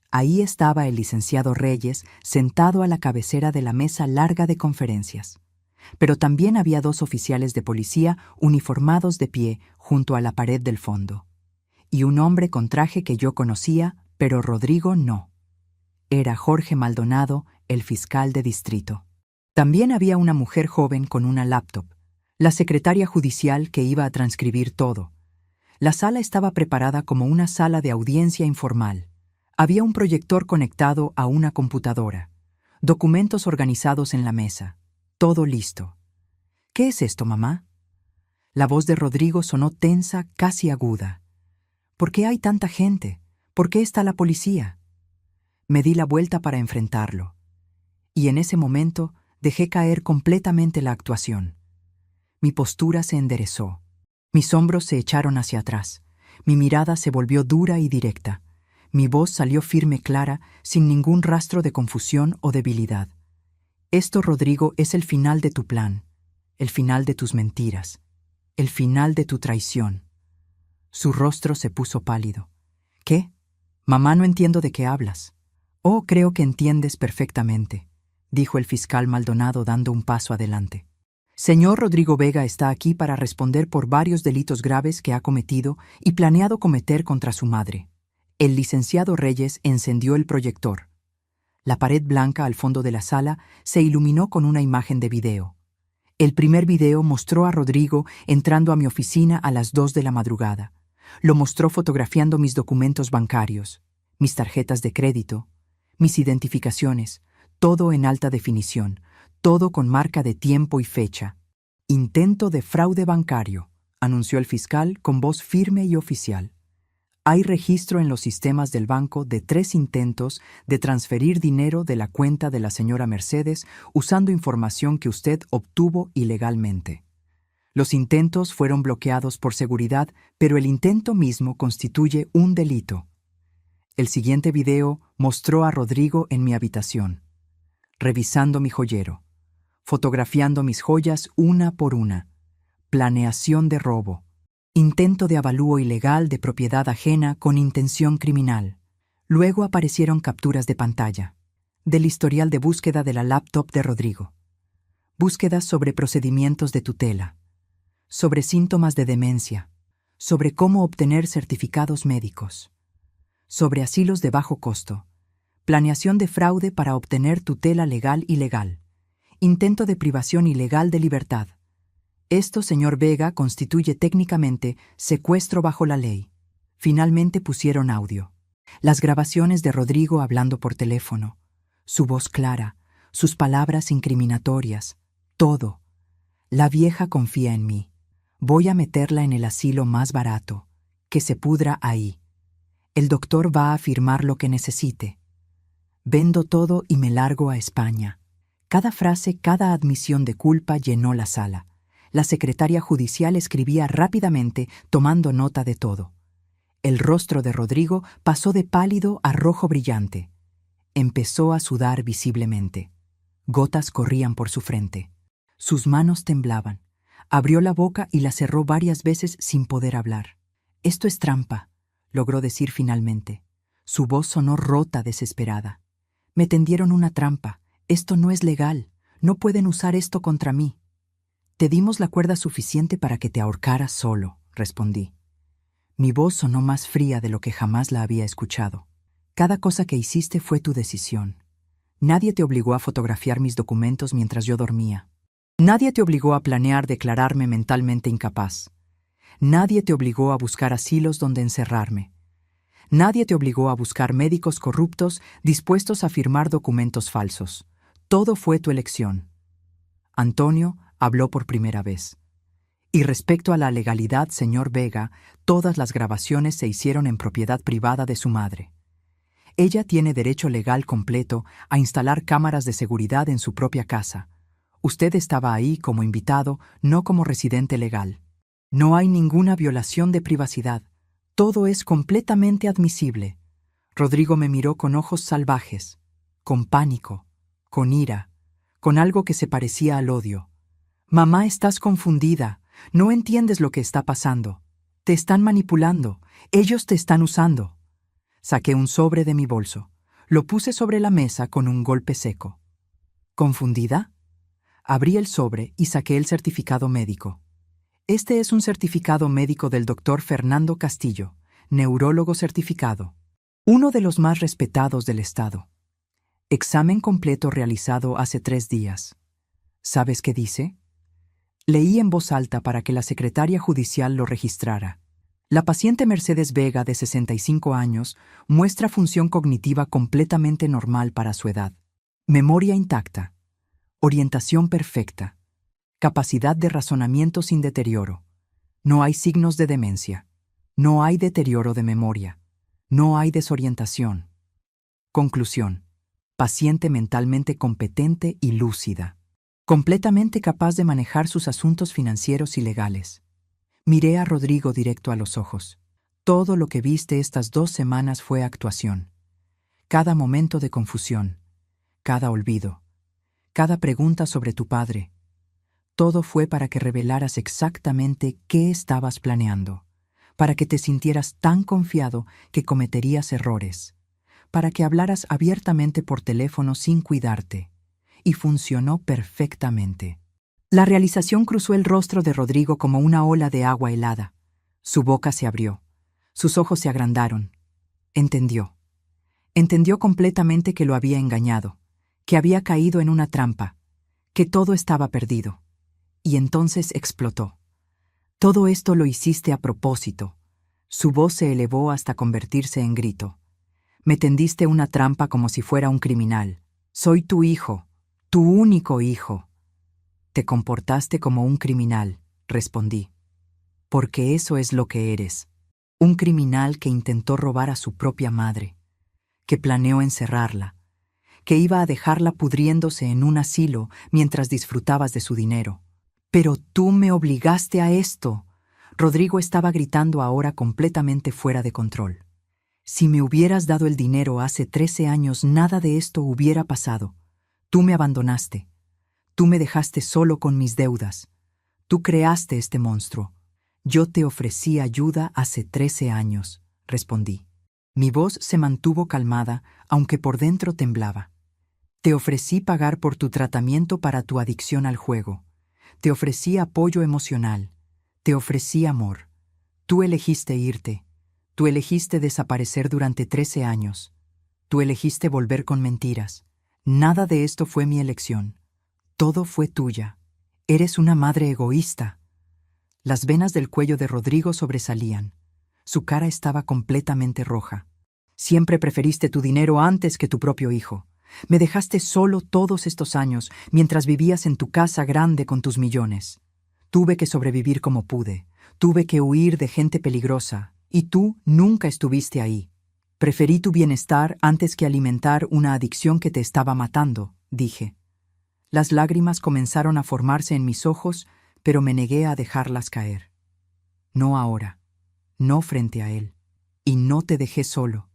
Ahí estaba el licenciado Reyes sentado a la cabecera de la mesa larga de conferencias. Pero también había 2 oficiales de policía uniformados de pie junto a la pared del fondo. Y un hombre con traje que yo conocía, pero Rodrigo no. Era Jorge Maldonado, el fiscal de distrito. También había una mujer joven con una laptop, la secretaria judicial que iba a transcribir todo. La sala estaba preparada como una sala de audiencia informal. Había un proyector conectado a una computadora, documentos organizados en la mesa, todo listo. «¿Qué es esto, mamá?» La voz de Rodrigo sonó tensa, casi aguda. «¿Por qué hay tanta gente? ¿Por qué está la policía?» Me di la vuelta para enfrentarlo. Y en ese momento dejé caer completamente la actuación. Mi postura se enderezó. Mis hombros se echaron hacia atrás. Mi mirada se volvió dura y directa. Mi voz salió firme, clara, sin ningún rastro de confusión o debilidad. Esto, Rodrigo, es el final de tu plan, el final de tus mentiras, el final de tu traición. Su rostro se puso pálido. ¿Qué? Mamá, no entiendo de qué hablas. Oh, creo que entiendes perfectamente, dijo el fiscal Maldonado dando un paso adelante. Señor Rodrigo Vega está aquí para responder por varios delitos graves que ha cometido y planeado cometer contra su madre. El licenciado Reyes encendió el proyector. La pared blanca al fondo de la sala se iluminó con una imagen de video. El primer video mostró a Rodrigo entrando a mi oficina a las 2 de la madrugada. Lo mostró fotografiando mis documentos bancarios, mis tarjetas de crédito, mis identificaciones, todo en alta definición, todo con marca de tiempo y fecha. Intento de fraude bancario, anunció el fiscal con voz firme y oficial. Hay registro en los sistemas del banco de 3 intentos de transferir dinero de la cuenta de la señora Mercedes usando información que usted obtuvo ilegalmente. Los intentos fueron bloqueados por seguridad, pero el intento mismo constituye un delito. El siguiente video mostró a Rodrigo en mi habitación, revisando mi joyero, fotografiando mis joyas una por una, planeación de robo, intento de avalúo ilegal de propiedad ajena con intención criminal. Luego aparecieron capturas de pantalla, del historial de búsqueda de la laptop de Rodrigo, búsquedas sobre procedimientos de tutela, sobre síntomas de demencia, sobre cómo obtener certificados médicos, sobre asilos de bajo costo, planeación de fraude para obtener tutela legal ilegal, intento de privación ilegal de libertad. Esto, señor Vega, constituye técnicamente secuestro bajo la ley. Finalmente pusieron audio. Las grabaciones de Rodrigo hablando por teléfono, su voz clara, sus palabras incriminatorias, todo. La vieja confía en mí. Voy a meterla en el asilo más barato, que se pudra ahí. El doctor va a firmar lo que necesite. Vendo todo y me largo a España. Cada frase, cada admisión de culpa llenó la sala. La secretaria judicial escribía rápidamente, tomando nota de todo. El rostro de Rodrigo pasó de pálido a rojo brillante. Empezó a sudar visiblemente. Gotas corrían por su frente. Sus manos temblaban. Abrió la boca y la cerró varias veces sin poder hablar. «Esto es trampa», logró decir finalmente. Su voz sonó rota, desesperada. «Me tendieron una trampa. Esto no es legal. No pueden usar esto contra mí». «Te dimos la cuerda suficiente para que te ahorcaras solo», respondí. Mi voz sonó más fría de lo que jamás la había escuchado. «Cada cosa que hiciste fue tu decisión. Nadie te obligó a fotografiar mis documentos mientras yo dormía. Nadie te obligó a planear declararme mentalmente incapaz. Nadie te obligó a buscar asilos donde encerrarme. Nadie te obligó a buscar médicos corruptos dispuestos a firmar documentos falsos. Todo fue tu elección». Antonio habló por primera vez. «Y respecto a la legalidad, señor Vega, todas las grabaciones se hicieron en propiedad privada de su madre. Ella tiene derecho legal completo a instalar cámaras de seguridad en su propia casa. Usted estaba ahí como invitado, no como residente legal. No hay ninguna violación de privacidad. Todo es completamente admisible». Rodrigo me miró con ojos salvajes, con pánico, con ira, con algo que se parecía al odio. «Mamá, estás confundida. No entiendes lo que está pasando. Te están manipulando. Ellos te están usando». Saqué un sobre de mi bolso. Lo puse sobre la mesa con un golpe seco. «¿Confundida?» Abrí el sobre y saqué el certificado médico. Este es un certificado médico del doctor Fernando Castillo, neurólogo certificado, uno de los más respetados del Estado. Examen completo realizado hace 3 días. ¿Sabes qué dice? Leí en voz alta para que la secretaria judicial lo registrara. La paciente Mercedes Vega, de 65 años, muestra función cognitiva completamente normal para su edad. Memoria intacta. Orientación perfecta. Capacidad de razonamiento sin deterioro. No hay signos de demencia. No hay deterioro de memoria. No hay desorientación. Conclusión. paciente, mentalmente competente y lúcida, completamente capaz de manejar sus asuntos financieros y legales. Miré a Rodrigo directo a los ojos. Todo lo que viste estas 2 semanas fue actuación. Cada momento de confusión, cada olvido, cada pregunta sobre tu padre. Todo fue para que revelaras exactamente qué estabas planeando, para que te sintieras tan confiado que cometerías errores, para que hablaras abiertamente por teléfono sin cuidarte. Y funcionó perfectamente. La realización cruzó el rostro de Rodrigo como una ola de agua helada. Su boca se abrió. Sus ojos se agrandaron. Entendió. Entendió completamente que lo había engañado, que había caído en una trampa, que todo estaba perdido. Y entonces explotó. Todo esto lo hiciste a propósito. Su voz se elevó hasta convertirse en grito. Me tendiste una trampa como si fuera un criminal. Soy tu hijo, tu único hijo. Te comportaste como un criminal, respondí. Porque eso es lo que eres. Un criminal que intentó robar a su propia madre, que planeó encerrarla, que iba a dejarla pudriéndose en un asilo mientras disfrutabas de su dinero. Pero tú me obligaste a esto. Rodrigo estaba gritando ahora completamente fuera de control. Si me hubieras dado el dinero hace 13 años, nada de esto hubiera pasado. Tú me abandonaste. Tú me dejaste solo con mis deudas. Tú creaste este monstruo. Yo te ofrecí ayuda hace 13 años, respondí. Mi voz se mantuvo calmada, aunque por dentro temblaba. Te ofrecí pagar por tu tratamiento para tu adicción al juego. Te ofrecí apoyo emocional. Te ofrecí amor. Tú elegiste irte. Tú elegiste desaparecer durante 13 años. Tú elegiste volver con mentiras. Nada de esto fue mi elección. Todo fue tuya. Eres una madre egoísta. Las venas del cuello de Rodrigo sobresalían. Su cara estaba completamente roja. Siempre preferiste tu dinero antes que tu propio hijo. Me dejaste solo todos estos años mientras vivías en tu casa grande con tus millones. Tuve que sobrevivir como pude. Tuve que huir de gente peligrosa. Y tú nunca estuviste ahí. Preferí tu bienestar antes que alimentar una adicción que te estaba matando, dije. Las lágrimas comenzaron a formarse en mis ojos, pero me negué a dejarlas caer. No ahora, no frente a él. Y no te dejé solo.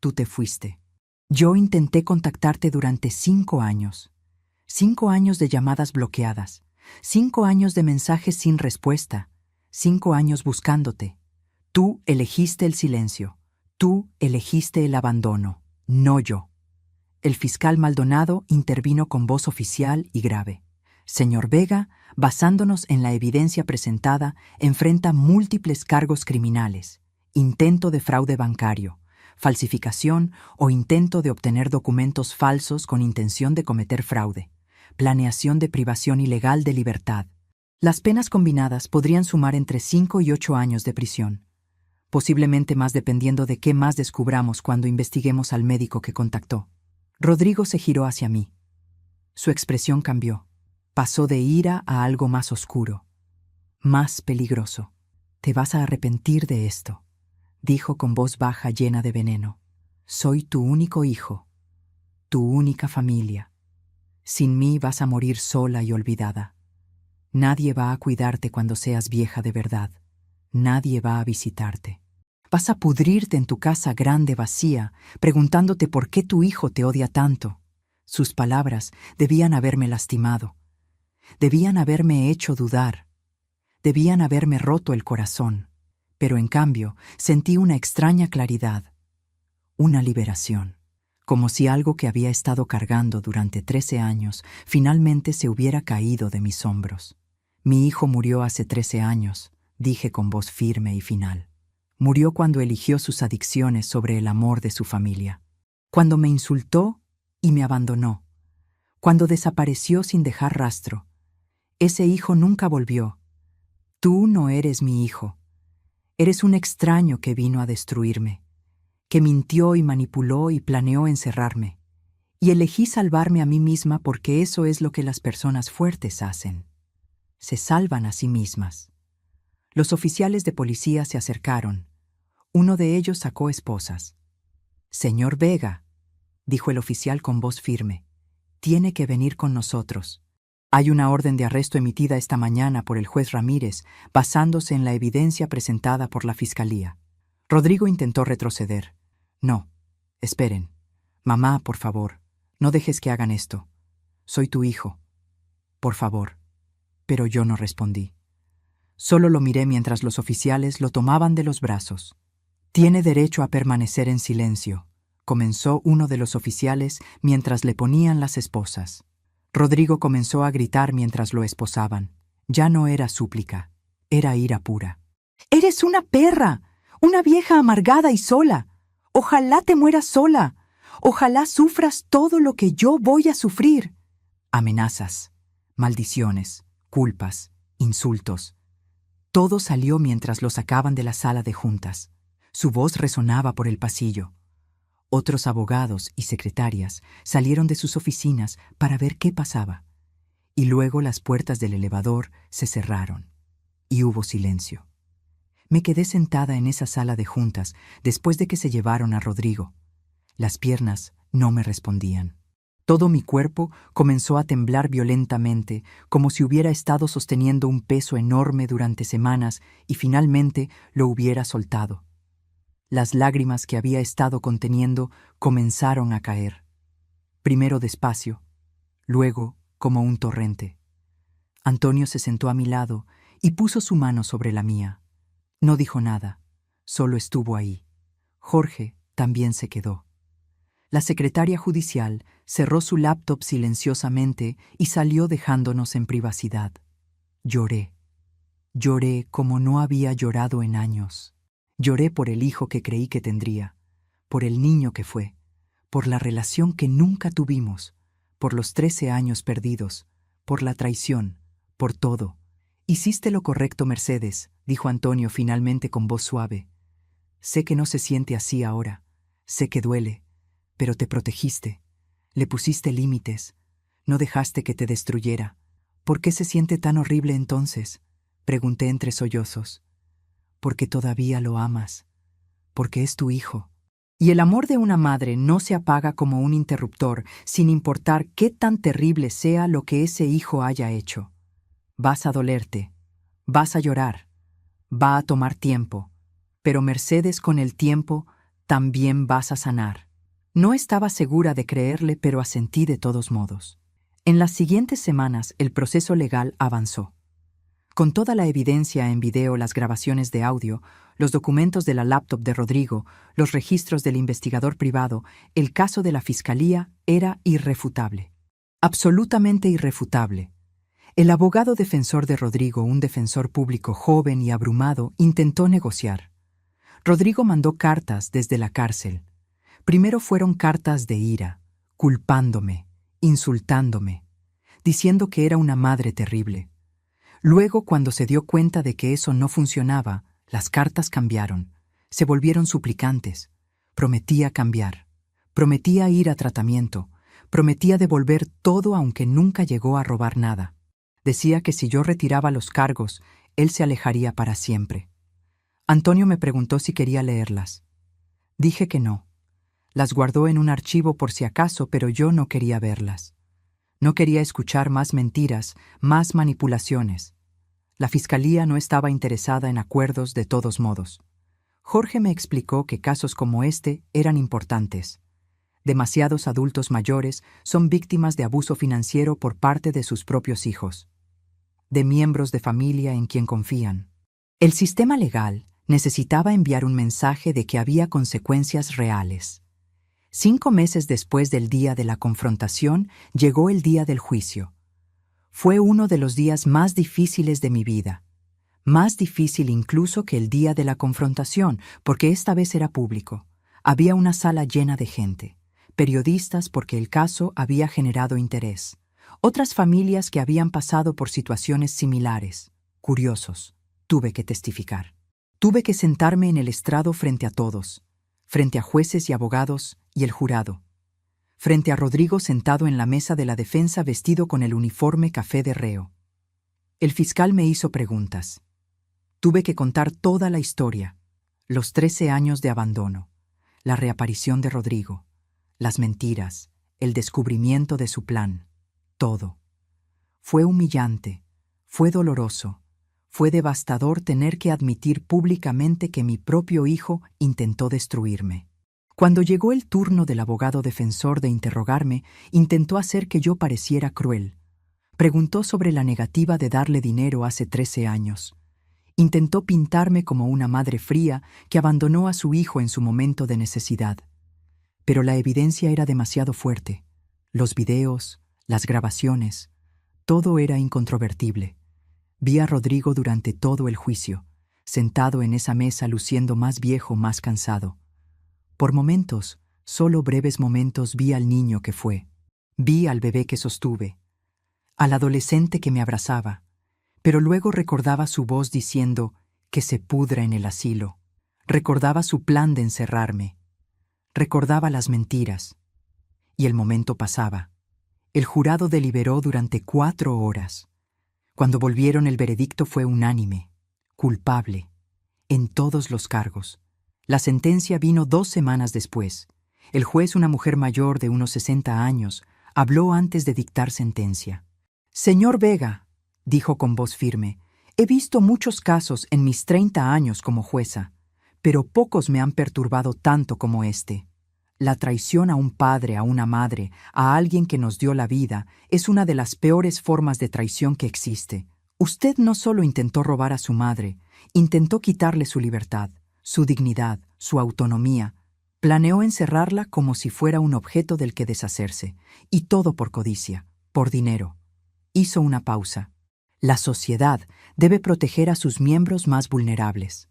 Tú te fuiste. Yo intenté contactarte durante 5 años. 5 años de llamadas bloqueadas. 5 años de mensajes sin respuesta. 5 años buscándote. Tú elegiste el silencio. Tú elegiste el abandono, no yo. El fiscal Maldonado intervino con voz oficial y grave. Señor Vega, basándonos en la evidencia presentada, enfrenta múltiples cargos criminales: intento de fraude bancario, falsificación o intento de obtener documentos falsos con intención de cometer fraude, planeación de privación ilegal de libertad. Las penas combinadas podrían sumar entre 5 y 8 años de prisión, posiblemente más dependiendo de qué más descubramos cuando investiguemos al médico que contactó. Rodrigo se giró hacia mí. Su expresión cambió. Pasó de ira a algo más oscuro, más peligroso. Te vas a arrepentir de esto, dijo con voz baja llena de veneno. Soy tu único hijo, tu única familia. Sin mí vas a morir sola y olvidada. Nadie va a cuidarte cuando seas vieja de verdad. Nadie va a visitarte. Vas a pudrirte en tu casa grande vacía, preguntándote por qué tu hijo te odia tanto. Sus palabras debían haberme lastimado. Debían haberme hecho dudar. Debían haberme roto el corazón. Pero en cambio, sentí una extraña claridad. Una liberación. Como si algo que había estado cargando durante 13 años finalmente se hubiera caído de mis hombros. Mi hijo murió hace 13 años, dije con voz firme y final. Murió cuando eligió sus adicciones sobre el amor de su familia. Cuando me insultó y me abandonó. Cuando desapareció sin dejar rastro. Ese hijo nunca volvió. Tú no eres mi hijo. Eres un extraño que vino a destruirme, que mintió y manipuló y planeó encerrarme. Y elegí salvarme a mí misma porque eso es lo que las personas fuertes hacen. Se salvan a sí mismas. Los oficiales de policía se acercaron. Uno de ellos sacó esposas. Señor Vega, dijo el oficial con voz firme. Tiene que venir con nosotros. Hay una orden de arresto emitida esta mañana por el juez Ramírez, basándose en la evidencia presentada por la Fiscalía. Rodrigo intentó retroceder. No, esperen. Mamá, por favor, no dejes que hagan esto. Soy tu hijo. Por favor. Pero yo no respondí. Solo lo miré mientras los oficiales lo tomaban de los brazos. Tiene derecho a permanecer en silencio, comenzó uno de los oficiales mientras le ponían las esposas. Rodrigo comenzó a gritar mientras lo esposaban. Ya no era súplica, era ira pura. ¡Eres una perra! ¡Una vieja amargada y sola! ¡Ojalá te mueras sola! ¡Ojalá sufras todo lo que yo voy a sufrir! Amenazas, maldiciones, culpas, insultos. Todo salió mientras lo sacaban de la sala de juntas. Su voz resonaba por el pasillo. Otros abogados y secretarias salieron de sus oficinas para ver qué pasaba. Y luego las puertas del elevador se cerraron. Y hubo silencio. Me quedé sentada en esa sala de juntas después de que se llevaron a Rodrigo. Las piernas no me respondían. Todo mi cuerpo comenzó a temblar violentamente, como si hubiera estado sosteniendo un peso enorme durante semanas y finalmente lo hubiera soltado. Las lágrimas que había estado conteniendo comenzaron a caer. Primero despacio, luego como un torrente. Antonio se sentó a mi lado y puso su mano sobre la mía. No dijo nada, solo estuvo ahí. Jorge también se quedó. La secretaria judicial cerró su laptop silenciosamente y salió dejándonos en privacidad. Lloré. Lloré como no había llorado en años. Lloré por el hijo que creí que tendría, por el niño que fue, por la relación que nunca tuvimos, por los 13 años perdidos, por la traición, por todo. Hiciste lo correcto, Mercedes, dijo Antonio finalmente con voz suave. Sé que no se siente así ahora, sé que duele, pero te protegiste, le pusiste límites, no dejaste que te destruyera. ¿Por qué se siente tan horrible entonces?, pregunté entre sollozos. Porque todavía lo amas, porque es tu hijo. Y el amor de una madre no se apaga como un interruptor, sin importar qué tan terrible sea lo que ese hijo haya hecho. Vas a dolerte, vas a llorar, va a tomar tiempo, pero Mercedes, con el tiempo también vas a sanar. No estaba segura de creerle, pero asentí de todos modos. En las siguientes semanas el proceso legal avanzó. Con toda la evidencia en video, las grabaciones de audio, los documentos de la laptop de Rodrigo, los registros del investigador privado, el caso de la Fiscalía era irrefutable. Absolutamente irrefutable. El abogado defensor de Rodrigo, un defensor público joven y abrumado, intentó negociar. Rodrigo mandó cartas desde la cárcel. Primero fueron cartas de ira, culpándome, insultándome, diciendo que era una madre terrible. Luego, cuando se dio cuenta de que eso no funcionaba, las cartas cambiaron, se volvieron suplicantes. Prometía cambiar, prometía ir a tratamiento, prometía devolver todo aunque nunca llegó a robar nada. Decía que si yo retiraba los cargos, él se alejaría para siempre. Antonio me preguntó si quería leerlas. Dije que no. Las guardó en un archivo por si acaso, pero yo no quería verlas. No quería escuchar más mentiras, más manipulaciones. La Fiscalía no estaba interesada en acuerdos de todos modos. Jorge me explicó que casos como este eran importantes. Demasiados adultos mayores son víctimas de abuso financiero por parte de sus propios hijos, de miembros de familia en quien confían. El sistema legal necesitaba enviar un mensaje de que había consecuencias reales. 5 meses después del día de la confrontación, llegó el día del juicio. Fue uno de los días más difíciles de mi vida. Más difícil incluso que el día de la confrontación, porque esta vez era público. Había una sala llena de gente. Periodistas porque el caso había generado interés. Otras familias que habían pasado por situaciones similares. Curiosos. Tuve que testificar. Tuve que sentarme en el estrado frente a todos, frente a jueces y abogados y el jurado, frente a Rodrigo sentado en la mesa de la defensa vestido con el uniforme café de reo. El fiscal me hizo preguntas. Tuve que contar toda la historia, los 13 años de abandono, la reaparición de Rodrigo, las mentiras, el descubrimiento de su plan, todo. Fue humillante, fue doloroso, fue devastador tener que admitir públicamente que mi propio hijo intentó destruirme. Cuando llegó el turno del abogado defensor de interrogarme, intentó hacer que yo pareciera cruel. Preguntó sobre la negativa de darle dinero hace 13 años. Intentó pintarme como una madre fría que abandonó a su hijo en su momento de necesidad. Pero la evidencia era demasiado fuerte. Los videos, las grabaciones, todo era incontrovertible. Vi a Rodrigo durante todo el juicio, sentado en esa mesa luciendo más viejo, más cansado. Por momentos, solo breves momentos, vi al niño que fue. Vi al bebé que sostuve, al adolescente que me abrazaba, pero luego recordaba su voz diciendo que se pudra en el asilo. Recordaba su plan de encerrarme. Recordaba las mentiras. Y el momento pasaba. El jurado deliberó durante 4 horas. Cuando volvieron, el veredicto fue unánime, culpable, en todos los cargos. La sentencia vino 2 semanas después. El juez, una mujer mayor de unos 60 años, habló antes de dictar sentencia. «Señor Vega», dijo con voz firme, «he visto muchos casos en mis 30 años como jueza, pero pocos me han perturbado tanto como este. La traición a un padre, a una madre, a alguien que nos dio la vida, es una de las peores formas de traición que existe. Usted no solo intentó robar a su madre, intentó quitarle su libertad, su dignidad, su autonomía. Planeó encerrarla como si fuera un objeto del que deshacerse, y todo por codicia, por dinero». Hizo una pausa. La sociedad debe proteger a sus miembros más vulnerables.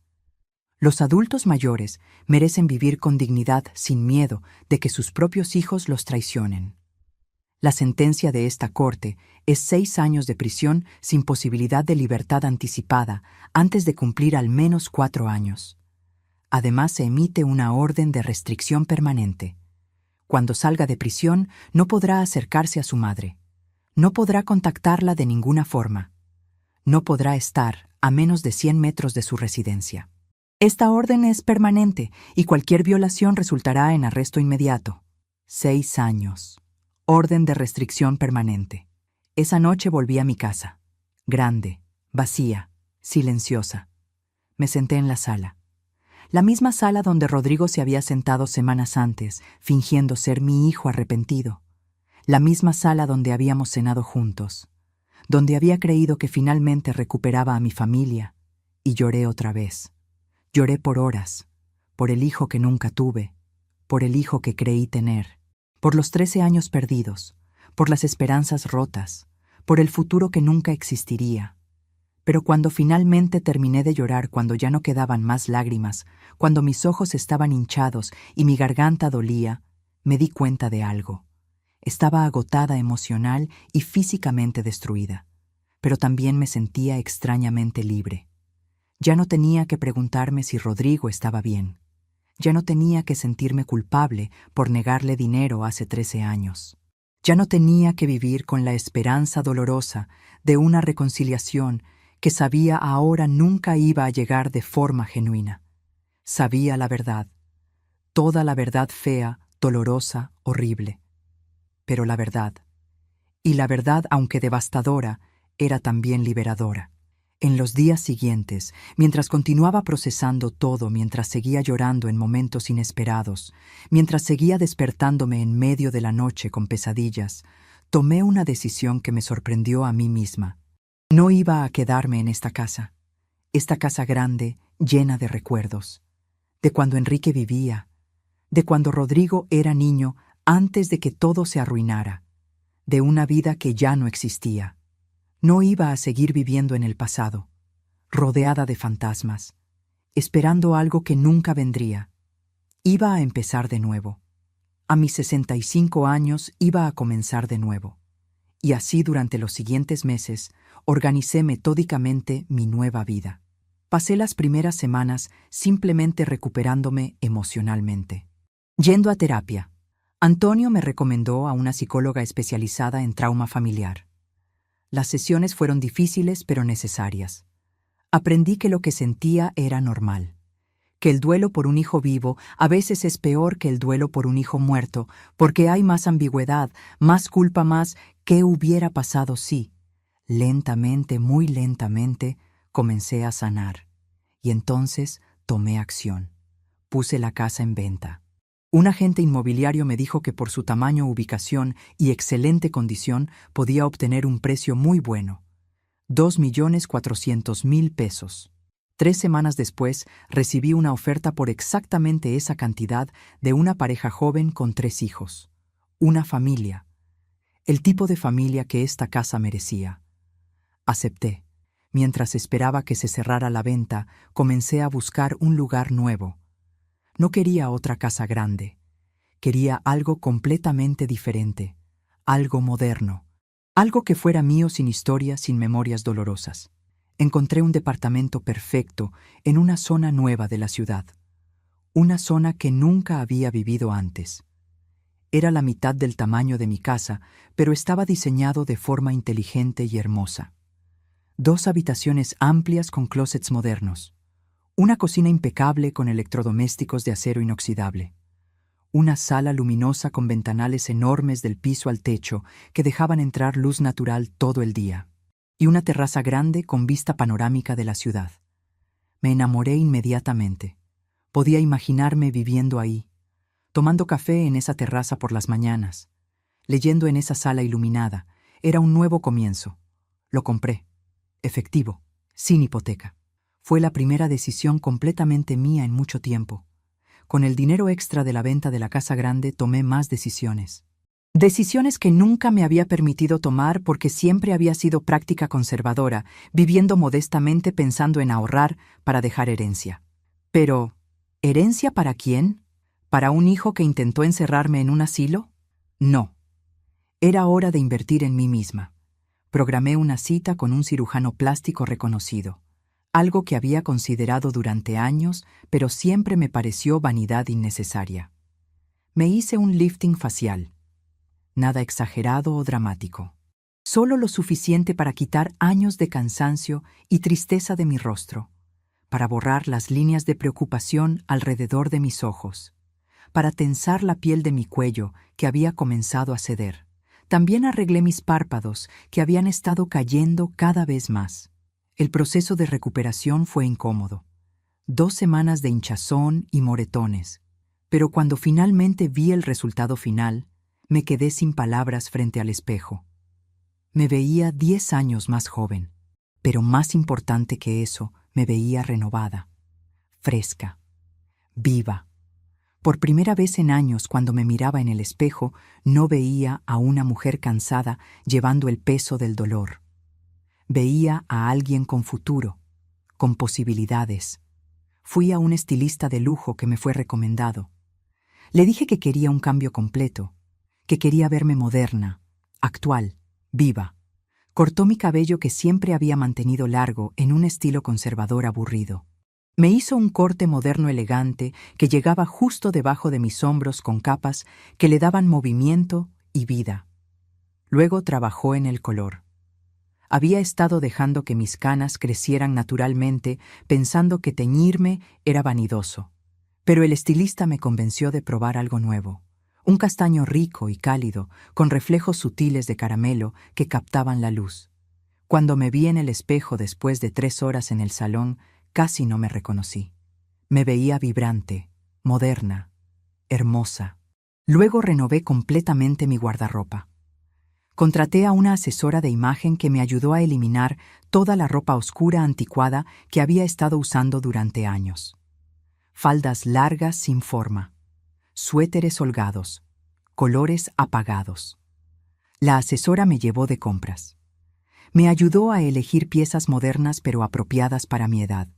Los adultos mayores merecen vivir con dignidad sin miedo de que sus propios hijos los traicionen. La sentencia de esta corte es 6 años de prisión sin posibilidad de libertad anticipada antes de cumplir al menos 4 años. Además, se emite una orden de restricción permanente. Cuando salga de prisión, no podrá acercarse a su madre. No podrá contactarla de ninguna forma. No podrá estar a menos de 100 metros de su residencia. Esta orden es permanente y cualquier violación resultará en arresto inmediato. 6 años. Orden de restricción permanente. Esa noche volví a mi casa. Grande, vacía, silenciosa. Me senté en la sala. La misma sala donde Rodrigo se había sentado semanas antes, fingiendo ser mi hijo arrepentido. La misma sala donde habíamos cenado juntos. Donde había creído que finalmente recuperaba a mi familia. Y lloré otra vez. Lloré por horas, por el hijo que nunca tuve, por el hijo que creí tener, por los 13 años perdidos, por las esperanzas rotas, por el futuro que nunca existiría. Pero cuando finalmente terminé de llorar, cuando ya no quedaban más lágrimas, cuando mis ojos estaban hinchados y mi garganta dolía, me di cuenta de algo. Estaba agotada emocional y físicamente destruida, pero también me sentía extrañamente libre. Ya no tenía que preguntarme si Rodrigo estaba bien. Ya no tenía que sentirme culpable por negarle dinero hace 13 años. Ya no tenía que vivir con la esperanza dolorosa de una reconciliación que sabía ahora nunca iba a llegar de forma genuina. Sabía la verdad, toda la verdad fea, dolorosa, horrible. Pero la verdad, y la verdad, aunque devastadora, era también liberadora. En los días siguientes, mientras continuaba procesando todo, mientras seguía llorando en momentos inesperados, mientras seguía despertándome en medio de la noche con pesadillas, tomé una decisión que me sorprendió a mí misma. No iba a quedarme en esta casa grande, llena de recuerdos, de cuando Enrique vivía, de cuando Rodrigo era niño antes de que todo se arruinara, de una vida que ya no existía. No iba a seguir viviendo en el pasado, rodeada de fantasmas, esperando algo que nunca vendría. Iba a empezar de nuevo. A mis 65 años iba a comenzar de nuevo. Y así durante los siguientes meses organicé metódicamente mi nueva vida. Pasé las primeras semanas simplemente recuperándome emocionalmente. Yendo a terapia. Antonio me recomendó a una psicóloga especializada en trauma familiar. Las sesiones fueron difíciles pero necesarias. Aprendí que lo que sentía era normal, que el duelo por un hijo vivo a veces es peor que el duelo por un hijo muerto, porque hay más ambigüedad, más culpa, más ¿qué hubiera pasado si? Lentamente, muy lentamente, comencé a sanar. Y entonces tomé acción. Puse la casa en venta. Un agente inmobiliario me dijo que por su tamaño, ubicación y excelente condición podía obtener un precio muy bueno. 2.400.000 pesos. 3 semanas después recibí una oferta por exactamente esa cantidad de una pareja joven con 3 hijos. Una familia. El tipo de familia que esta casa merecía. Acepté. Mientras esperaba que se cerrara la venta, comencé a buscar un lugar nuevo. No quería otra casa grande. Quería algo completamente diferente, algo moderno, algo que fuera mío sin historia, sin memorias dolorosas. Encontré un departamento perfecto en una zona nueva de la ciudad, una zona que nunca había vivido antes. Era la mitad del tamaño de mi casa, pero estaba diseñado de forma inteligente y hermosa. 2 habitaciones amplias con closets modernos, una cocina impecable con electrodomésticos de acero inoxidable, una sala luminosa con ventanales enormes del piso al techo que dejaban entrar luz natural todo el día, y una terraza grande con vista panorámica de la ciudad. Me enamoré inmediatamente. Podía imaginarme viviendo ahí, tomando café en esa terraza por las mañanas, leyendo en esa sala iluminada. Era un nuevo comienzo. Lo compré. Efectivo, sin hipoteca. Fue la primera decisión completamente mía en mucho tiempo. Con el dinero extra de la venta de la casa grande tomé más decisiones. Decisiones que nunca me había permitido tomar porque siempre había sido práctica conservadora, viviendo modestamente pensando en ahorrar para dejar herencia. Pero, ¿herencia para quién? ¿Para un hijo que intentó encerrarme en un asilo? No. Era hora de invertir en mí misma. Programé una cita con un cirujano plástico reconocido, algo que había considerado durante años, pero siempre me pareció vanidad innecesaria. Me hice un lifting facial. Nada exagerado o dramático. Solo lo suficiente para quitar años de cansancio y tristeza de mi rostro, para borrar las líneas de preocupación alrededor de mis ojos, para tensar la piel de mi cuello que había comenzado a ceder. También arreglé mis párpados, que habían estado cayendo cada vez más. El proceso de recuperación fue incómodo. 2 semanas de hinchazón y moretones. Pero cuando finalmente vi el resultado final, me quedé sin palabras frente al espejo. Me veía 10 años más joven, pero más importante que eso, me veía renovada, fresca, viva. Por primera vez en años, cuando me miraba en el espejo, no veía a una mujer cansada llevando el peso del dolor. Veía a alguien con futuro, con posibilidades. Fui a un estilista de lujo que me fue recomendado. Le dije que quería un cambio completo, que quería verme moderna, actual, viva. Cortó mi cabello que siempre había mantenido largo en un estilo conservador aburrido. Me hizo un corte moderno elegante que llegaba justo debajo de mis hombros con capas que le daban movimiento y vida. Luego trabajó en el color. Había estado dejando que mis canas crecieran naturalmente, pensando que teñirme era vanidoso. Pero el estilista me convenció de probar algo nuevo. Un castaño rico y cálido, con reflejos sutiles de caramelo que captaban la luz. Cuando me vi en el espejo después de 3 horas en el salón, casi no me reconocí. Me veía vibrante, moderna, hermosa. Luego renové completamente mi guardarropa. Contraté a una asesora de imagen que me ayudó a eliminar toda la ropa oscura anticuada que había estado usando durante años. Faldas largas sin forma, suéteres holgados, colores apagados. La asesora me llevó de compras. Me ayudó a elegir piezas modernas pero apropiadas para mi edad.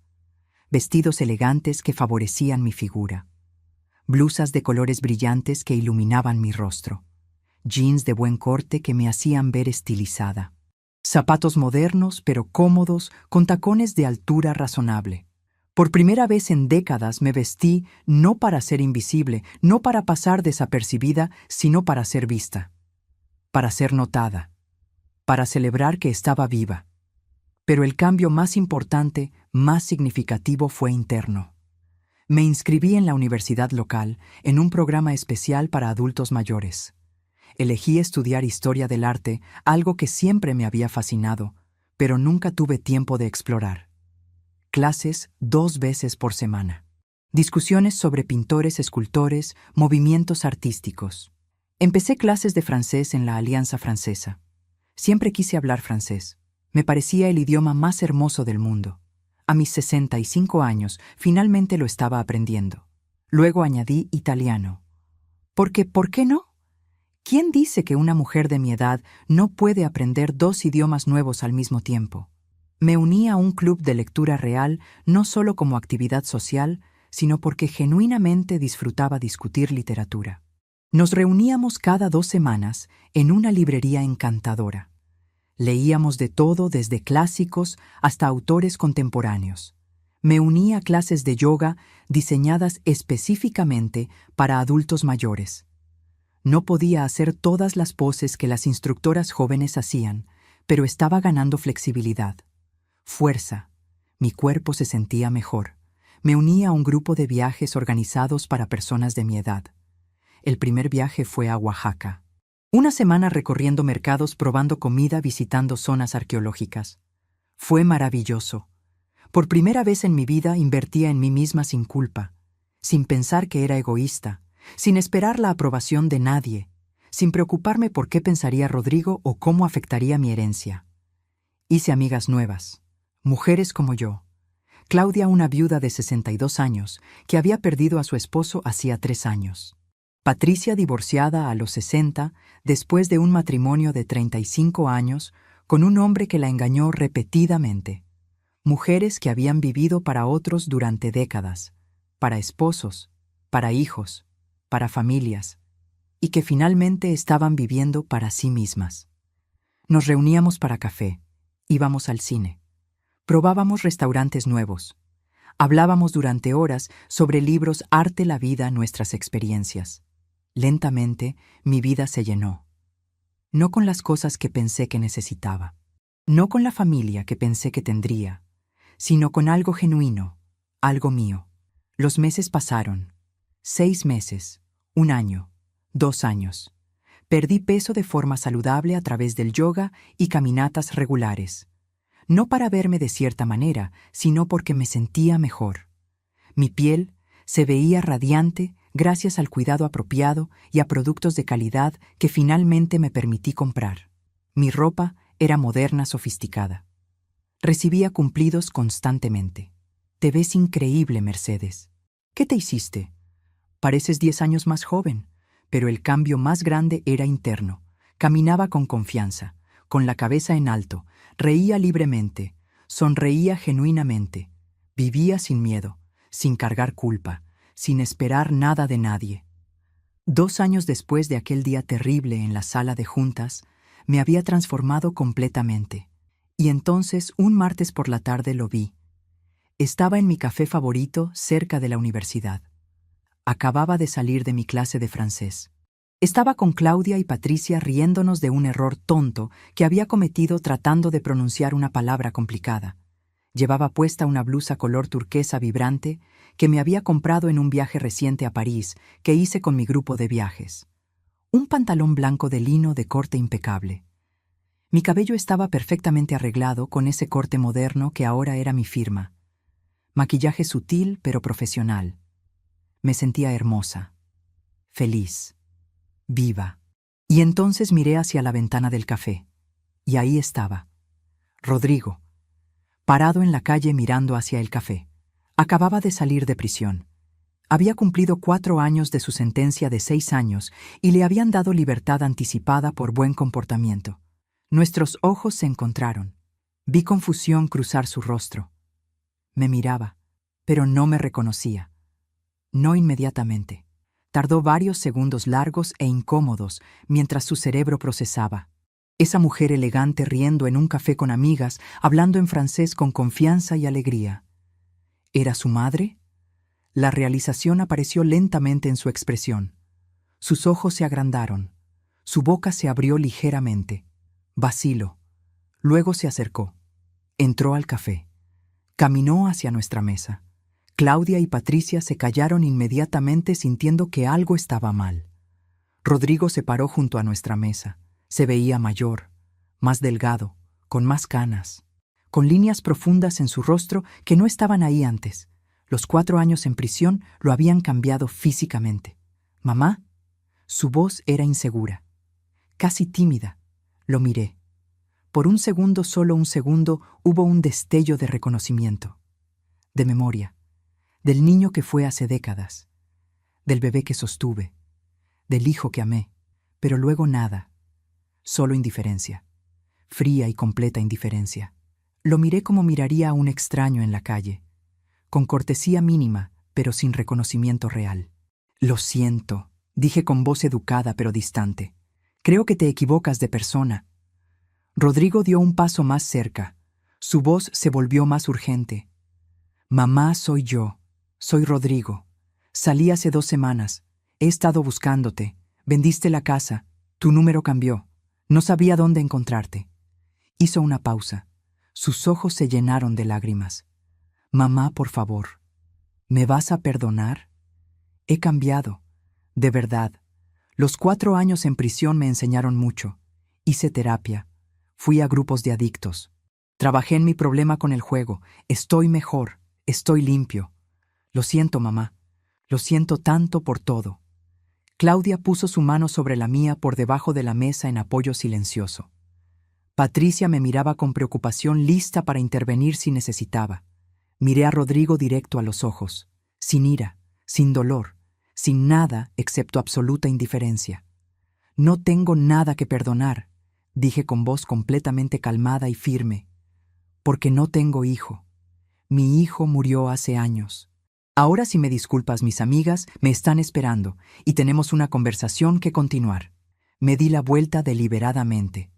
Vestidos elegantes que favorecían mi figura. Blusas de colores brillantes que iluminaban mi rostro. Jeans de buen corte que me hacían ver estilizada. Zapatos modernos pero cómodos con tacones de altura razonable. Por primera vez en décadas me vestí no para ser invisible, no para pasar desapercibida, sino para ser vista. Para ser notada. Para celebrar que estaba viva. Pero el cambio más importante, más significativo fue interno. Me inscribí en la universidad local en un programa especial para adultos mayores. Elegí estudiar historia del arte, algo que siempre me había fascinado, pero nunca tuve tiempo de explorar. Clases 2 veces por semana. Discusiones sobre pintores, escultores, movimientos artísticos. Empecé clases de francés en la Alianza Francesa. Siempre quise hablar francés. Me parecía el idioma más hermoso del mundo. A mis 65 años, finalmente lo estaba aprendiendo. Luego añadí italiano. Porque, ¿por qué no? ¿Quién dice que una mujer de mi edad no puede aprender 2 idiomas nuevos al mismo tiempo? Me uní a un club de lectura real no solo como actividad social, sino porque genuinamente disfrutaba discutir literatura. Nos reuníamos cada 2 semanas en una librería encantadora. Leíamos de todo desde clásicos hasta autores contemporáneos. Me uní a clases de yoga diseñadas específicamente para adultos mayores. No podía hacer todas las poses que las instructoras jóvenes hacían, pero estaba ganando flexibilidad, fuerza. Mi cuerpo se sentía mejor. Me uní a un grupo de viajes organizados para personas de mi edad. El primer viaje fue a Oaxaca. Una semana recorriendo mercados, probando comida, visitando zonas arqueológicas. Fue maravilloso. Por primera vez en mi vida invertía en mí misma sin culpa, sin pensar que era egoísta, sin esperar la aprobación de nadie, sin preocuparme por qué pensaría Rodrigo o cómo afectaría mi herencia. Hice amigas nuevas, mujeres como yo. Claudia, una viuda de 62 años, que había perdido a su esposo hacía 3 años. Patricia, divorciada a los 60, después de un matrimonio de 35 años, con un hombre que la engañó repetidamente. Mujeres que habían vivido para otros durante décadas, para esposos, para hijos, para familias, y que finalmente estaban viviendo para sí mismas. Nos reuníamos para café, íbamos al cine, probábamos restaurantes nuevos, hablábamos durante horas sobre libros, arte, la vida, nuestras experiencias. Lentamente, mi vida se llenó. No con las cosas que pensé que necesitaba, no con la familia que pensé que tendría, sino con algo genuino, algo mío. Los meses pasaron. 6 meses, 1 año, 2 años. Perdí peso de forma saludable a través del yoga y caminatas regulares. No para verme de cierta manera, sino porque me sentía mejor. Mi piel se veía radiante gracias al cuidado apropiado y a productos de calidad que finalmente me permití comprar. Mi ropa era moderna, sofisticada. Recibía cumplidos constantemente. Te ves increíble, Mercedes. ¿Qué te hiciste? Pareces 10 años más joven, pero el cambio más grande era interno. Caminaba con confianza, con la cabeza en alto, reía libremente, sonreía genuinamente, vivía sin miedo, sin cargar culpa, sin esperar nada de nadie. 2 años después de aquel día terrible en la sala de juntas, me había transformado completamente. Y entonces, un martes por la tarde lo vi. Estaba en mi café favorito cerca de la universidad. Acababa de salir de mi clase de francés. Estaba con Claudia y Patricia riéndonos de un error tonto que había cometido tratando de pronunciar una palabra complicada. Llevaba puesta una blusa color turquesa vibrante que me había comprado en un viaje reciente a París que hice con mi grupo de viajes. Un pantalón blanco de lino de corte impecable. Mi cabello estaba perfectamente arreglado con ese corte moderno que ahora era mi firma. Maquillaje sutil pero profesional. Me sentía hermosa, feliz, viva. Y entonces miré hacia la ventana del café. Y ahí estaba, Rodrigo, parado en la calle mirando hacia el café. Acababa de salir de prisión. Había cumplido 4 años de su sentencia de 6 años y le habían dado libertad anticipada por buen comportamiento. Nuestros ojos se encontraron. Vi confusión cruzar su rostro. Me miraba, pero no me reconocía. No inmediatamente. Tardó varios segundos largos e incómodos mientras su cerebro procesaba. Esa mujer elegante riendo en un café con amigas, hablando en francés con confianza y alegría. ¿Era su madre? La realización apareció lentamente en su expresión. Sus ojos se agrandaron. Su boca se abrió ligeramente. Vaciló. Luego se acercó. Entró al café. Caminó hacia nuestra mesa. Claudia y Patricia se callaron inmediatamente sintiendo que algo estaba mal. Rodrigo se paró junto a nuestra mesa. Se veía mayor, más delgado, con más canas, con líneas profundas en su rostro que no estaban ahí antes. Los 4 años en prisión lo habían cambiado físicamente. «Mamá». Su voz era insegura, casi tímida. Lo miré. Por un segundo, solo un segundo, hubo un destello de reconocimiento, de memoria, del niño que fue hace décadas, del bebé que sostuve, del hijo que amé, pero luego nada, solo indiferencia, fría y completa indiferencia. Lo miré como miraría a un extraño en la calle, con cortesía mínima, pero sin reconocimiento real. «Lo siento», dije con voz educada pero distante. «Creo que te equivocas de persona». Rodrigo dio un paso más cerca. Su voz se volvió más urgente. «Mamá, soy yo. Soy Rodrigo. Salí hace 2 semanas. He estado buscándote. Vendiste la casa. Tu número cambió. No sabía dónde encontrarte». Hizo una pausa. Sus ojos se llenaron de lágrimas. «Mamá, por favor. ¿Me vas a perdonar? He cambiado. De verdad. Los 4 años en prisión me enseñaron mucho. Hice terapia. Fui a grupos de adictos. Trabajé en mi problema con el juego. Estoy mejor. Estoy limpio. Lo siento, mamá. Lo siento tanto por todo». Claudia puso su mano sobre la mía por debajo de la mesa en apoyo silencioso. Patricia me miraba con preocupación, lista para intervenir si necesitaba. Miré a Rodrigo directo a los ojos, sin ira, sin dolor, sin nada excepto absoluta indiferencia. «No tengo nada que perdonar», dije con voz completamente calmada y firme, «porque no tengo hijo. Mi hijo murió hace años. Ahora, si me disculpas, mis amigas me están esperando y tenemos una conversación que continuar». Me di la vuelta deliberadamente.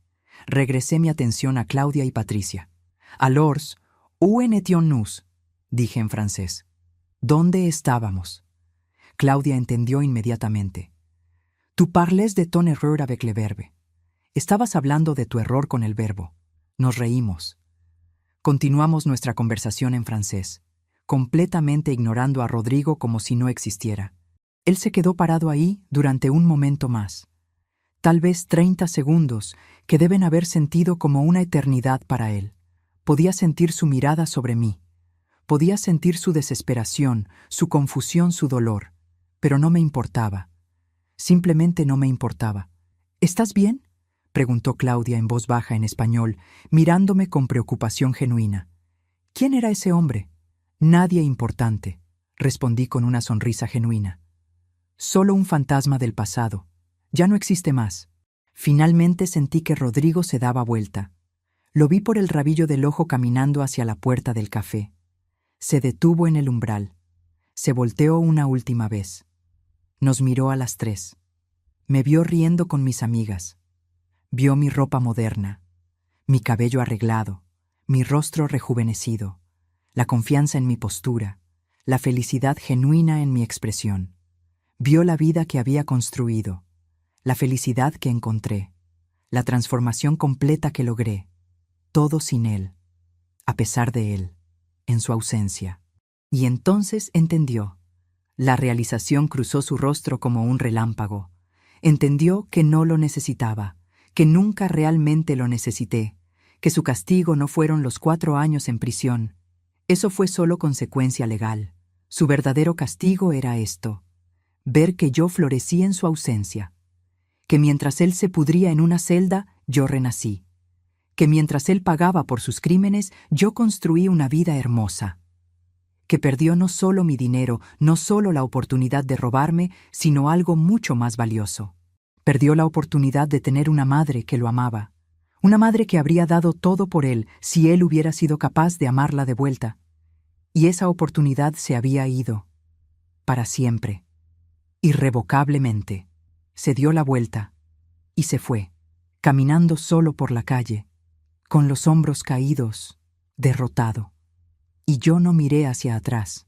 Regresé mi atención a Claudia y Patricia. «Alors, où en étions-nous?», dije en francés. «¿Dónde estábamos?». Claudia entendió inmediatamente. «Tu parles de ton erreur avec le verbe». Estabas hablando de tu error con el verbo. Nos reímos. Continuamos nuestra conversación en francés, completamente ignorando a Rodrigo como si no existiera. Él se quedó parado ahí durante un momento más. Tal vez 30 segundos, que deben haber sentido como una eternidad para él. Podía sentir su mirada sobre mí. Podía sentir su desesperación, su confusión, su dolor. Pero no me importaba. Simplemente no me importaba. «¿Estás bien?», preguntó Claudia en voz baja en español, mirándome con preocupación genuina. «¿Quién era ese hombre?». «Nadie importante», respondí con una sonrisa genuina. «Solo un fantasma del pasado. Ya no existe más». Finalmente sentí que Rodrigo se daba vuelta. Lo vi por el rabillo del ojo caminando hacia la puerta del café. Se detuvo en el umbral. Se volteó una última vez. Nos miró a las 3. Me vio riendo con mis amigas. Vio mi ropa moderna, mi cabello arreglado, mi rostro rejuvenecido, la confianza en mi postura, la felicidad genuina en mi expresión. Vio la vida que había construido, la felicidad que encontré, la transformación completa que logré, todo sin él, a pesar de él, en su ausencia. Y entonces entendió. La realización cruzó su rostro como un relámpago. Entendió que no lo necesitaba, que nunca realmente lo necesité, que su castigo no fueron los 4 años en prisión. Eso fue solo consecuencia legal. Su verdadero castigo era esto: ver que yo florecí en su ausencia, que mientras él se pudría en una celda, yo renací, que mientras él pagaba por sus crímenes, yo construí una vida hermosa, que perdió no solo mi dinero, no solo la oportunidad de robarme, sino algo mucho más valioso. Perdió la oportunidad de tener una madre que lo amaba, una madre que habría dado todo por él si él hubiera sido capaz de amarla de vuelta. Y esa oportunidad se había ido, para siempre, irrevocablemente. Se dio la vuelta y se fue, caminando solo por la calle, con los hombros caídos, derrotado. Y yo no miré hacia atrás.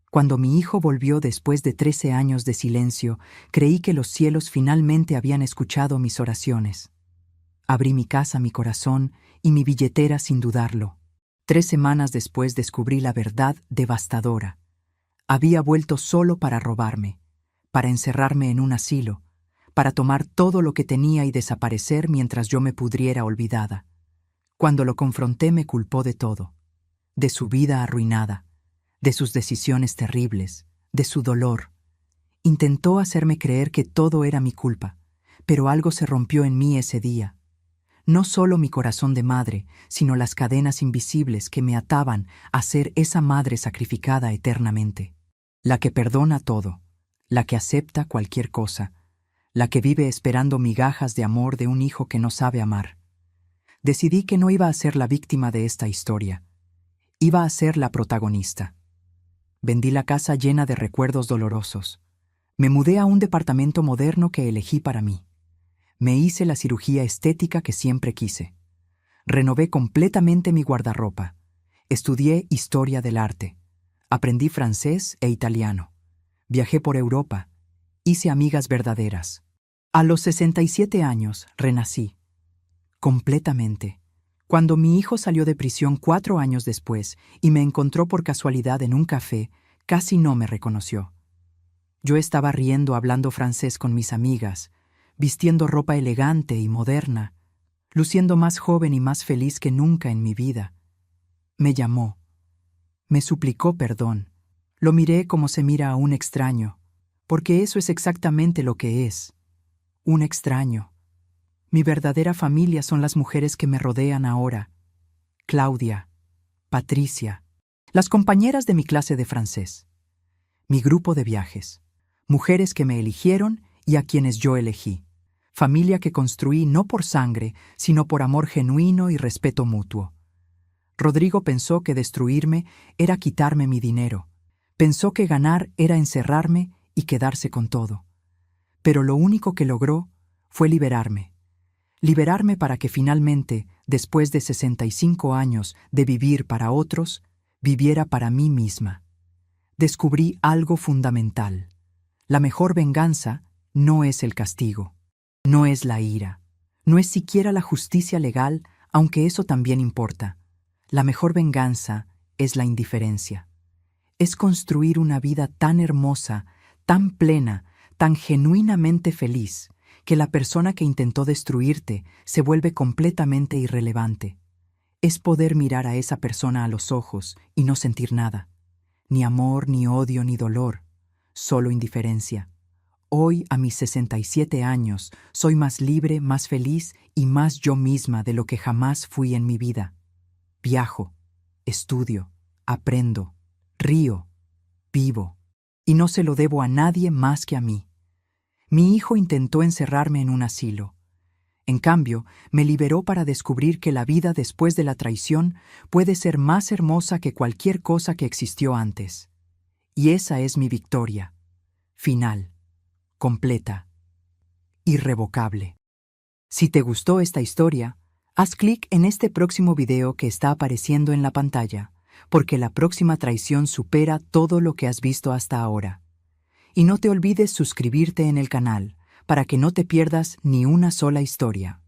Cuando mi hijo volvió después de 13 años de silencio, creí que los cielos finalmente habían escuchado mis oraciones. Abrí mi casa, mi corazón y mi billetera sin dudarlo. 3 semanas después descubrí la verdad devastadora. Había vuelto solo para robarme, para encerrarme en un asilo, para tomar todo lo que tenía y desaparecer mientras yo me pudriera olvidada. Cuando lo confronté me culpó de todo, de su vida arruinada, de sus decisiones terribles, de su dolor. Intentó hacerme creer que todo era mi culpa, pero algo se rompió en mí ese día. No solo mi corazón de madre, sino las cadenas invisibles que me ataban a ser esa madre sacrificada eternamente. La que perdona todo, la que acepta cualquier cosa, la que vive esperando migajas de amor de un hijo que no sabe amar. Decidí que no iba a ser la víctima de esta historia. Iba a ser la protagonista. Vendí la casa llena de recuerdos dolorosos. Me mudé a un departamento moderno que elegí para mí. Me hice la cirugía estética que siempre quise. Renové completamente mi guardarropa. Estudié historia del arte. Aprendí francés e italiano. Viajé por Europa. Hice amigas verdaderas. A los 67 años renací. Completamente. Cuando mi hijo salió de prisión 4 años después y me encontró por casualidad en un café, casi no me reconoció. Yo estaba riendo hablando francés con mis amigas, vistiendo ropa elegante y moderna, luciendo más joven y más feliz que nunca en mi vida. Me llamó. Me suplicó perdón. Lo miré como se mira a un extraño, porque eso es exactamente lo que es. Un extraño. Mi verdadera familia son las mujeres que me rodean ahora. Claudia, Patricia, las compañeras de mi clase de francés. Mi grupo de viajes. Mujeres que me eligieron y a quienes yo elegí. Familia que construí no por sangre, sino por amor genuino y respeto mutuo. Rodrigo pensó que destruirme era quitarme mi dinero. Pensó que ganar era encerrarme y quedarse con todo. Pero lo único que logró fue liberarme. Liberarme para que finalmente, después de 65 años de vivir para otros, viviera para mí misma. Descubrí algo fundamental. La mejor venganza no es el castigo. No es la ira, no es siquiera la justicia legal, aunque eso también importa. La mejor venganza es la indiferencia. Es construir una vida tan hermosa, tan plena, tan genuinamente feliz, que la persona que intentó destruirte se vuelve completamente irrelevante. Es poder mirar a esa persona a los ojos y no sentir nada. Ni amor, ni odio, ni dolor, solo indiferencia. Hoy, a mis 67 años, soy más libre, más feliz y más yo misma de lo que jamás fui en mi vida. Viajo, estudio, aprendo, río, vivo, y no se lo debo a nadie más que a mí. Mi hijo intentó encerrarme en un asilo. En cambio, me liberó para descubrir que la vida después de la traición puede ser más hermosa que cualquier cosa que existió antes. Y esa es mi victoria. Final. Completa, irrevocable. Si te gustó esta historia, haz clic en este próximo video que está apareciendo en la pantalla, porque la próxima traición supera todo lo que has visto hasta ahora. Y no te olvides suscribirte en el canal, para que no te pierdas ni una sola historia.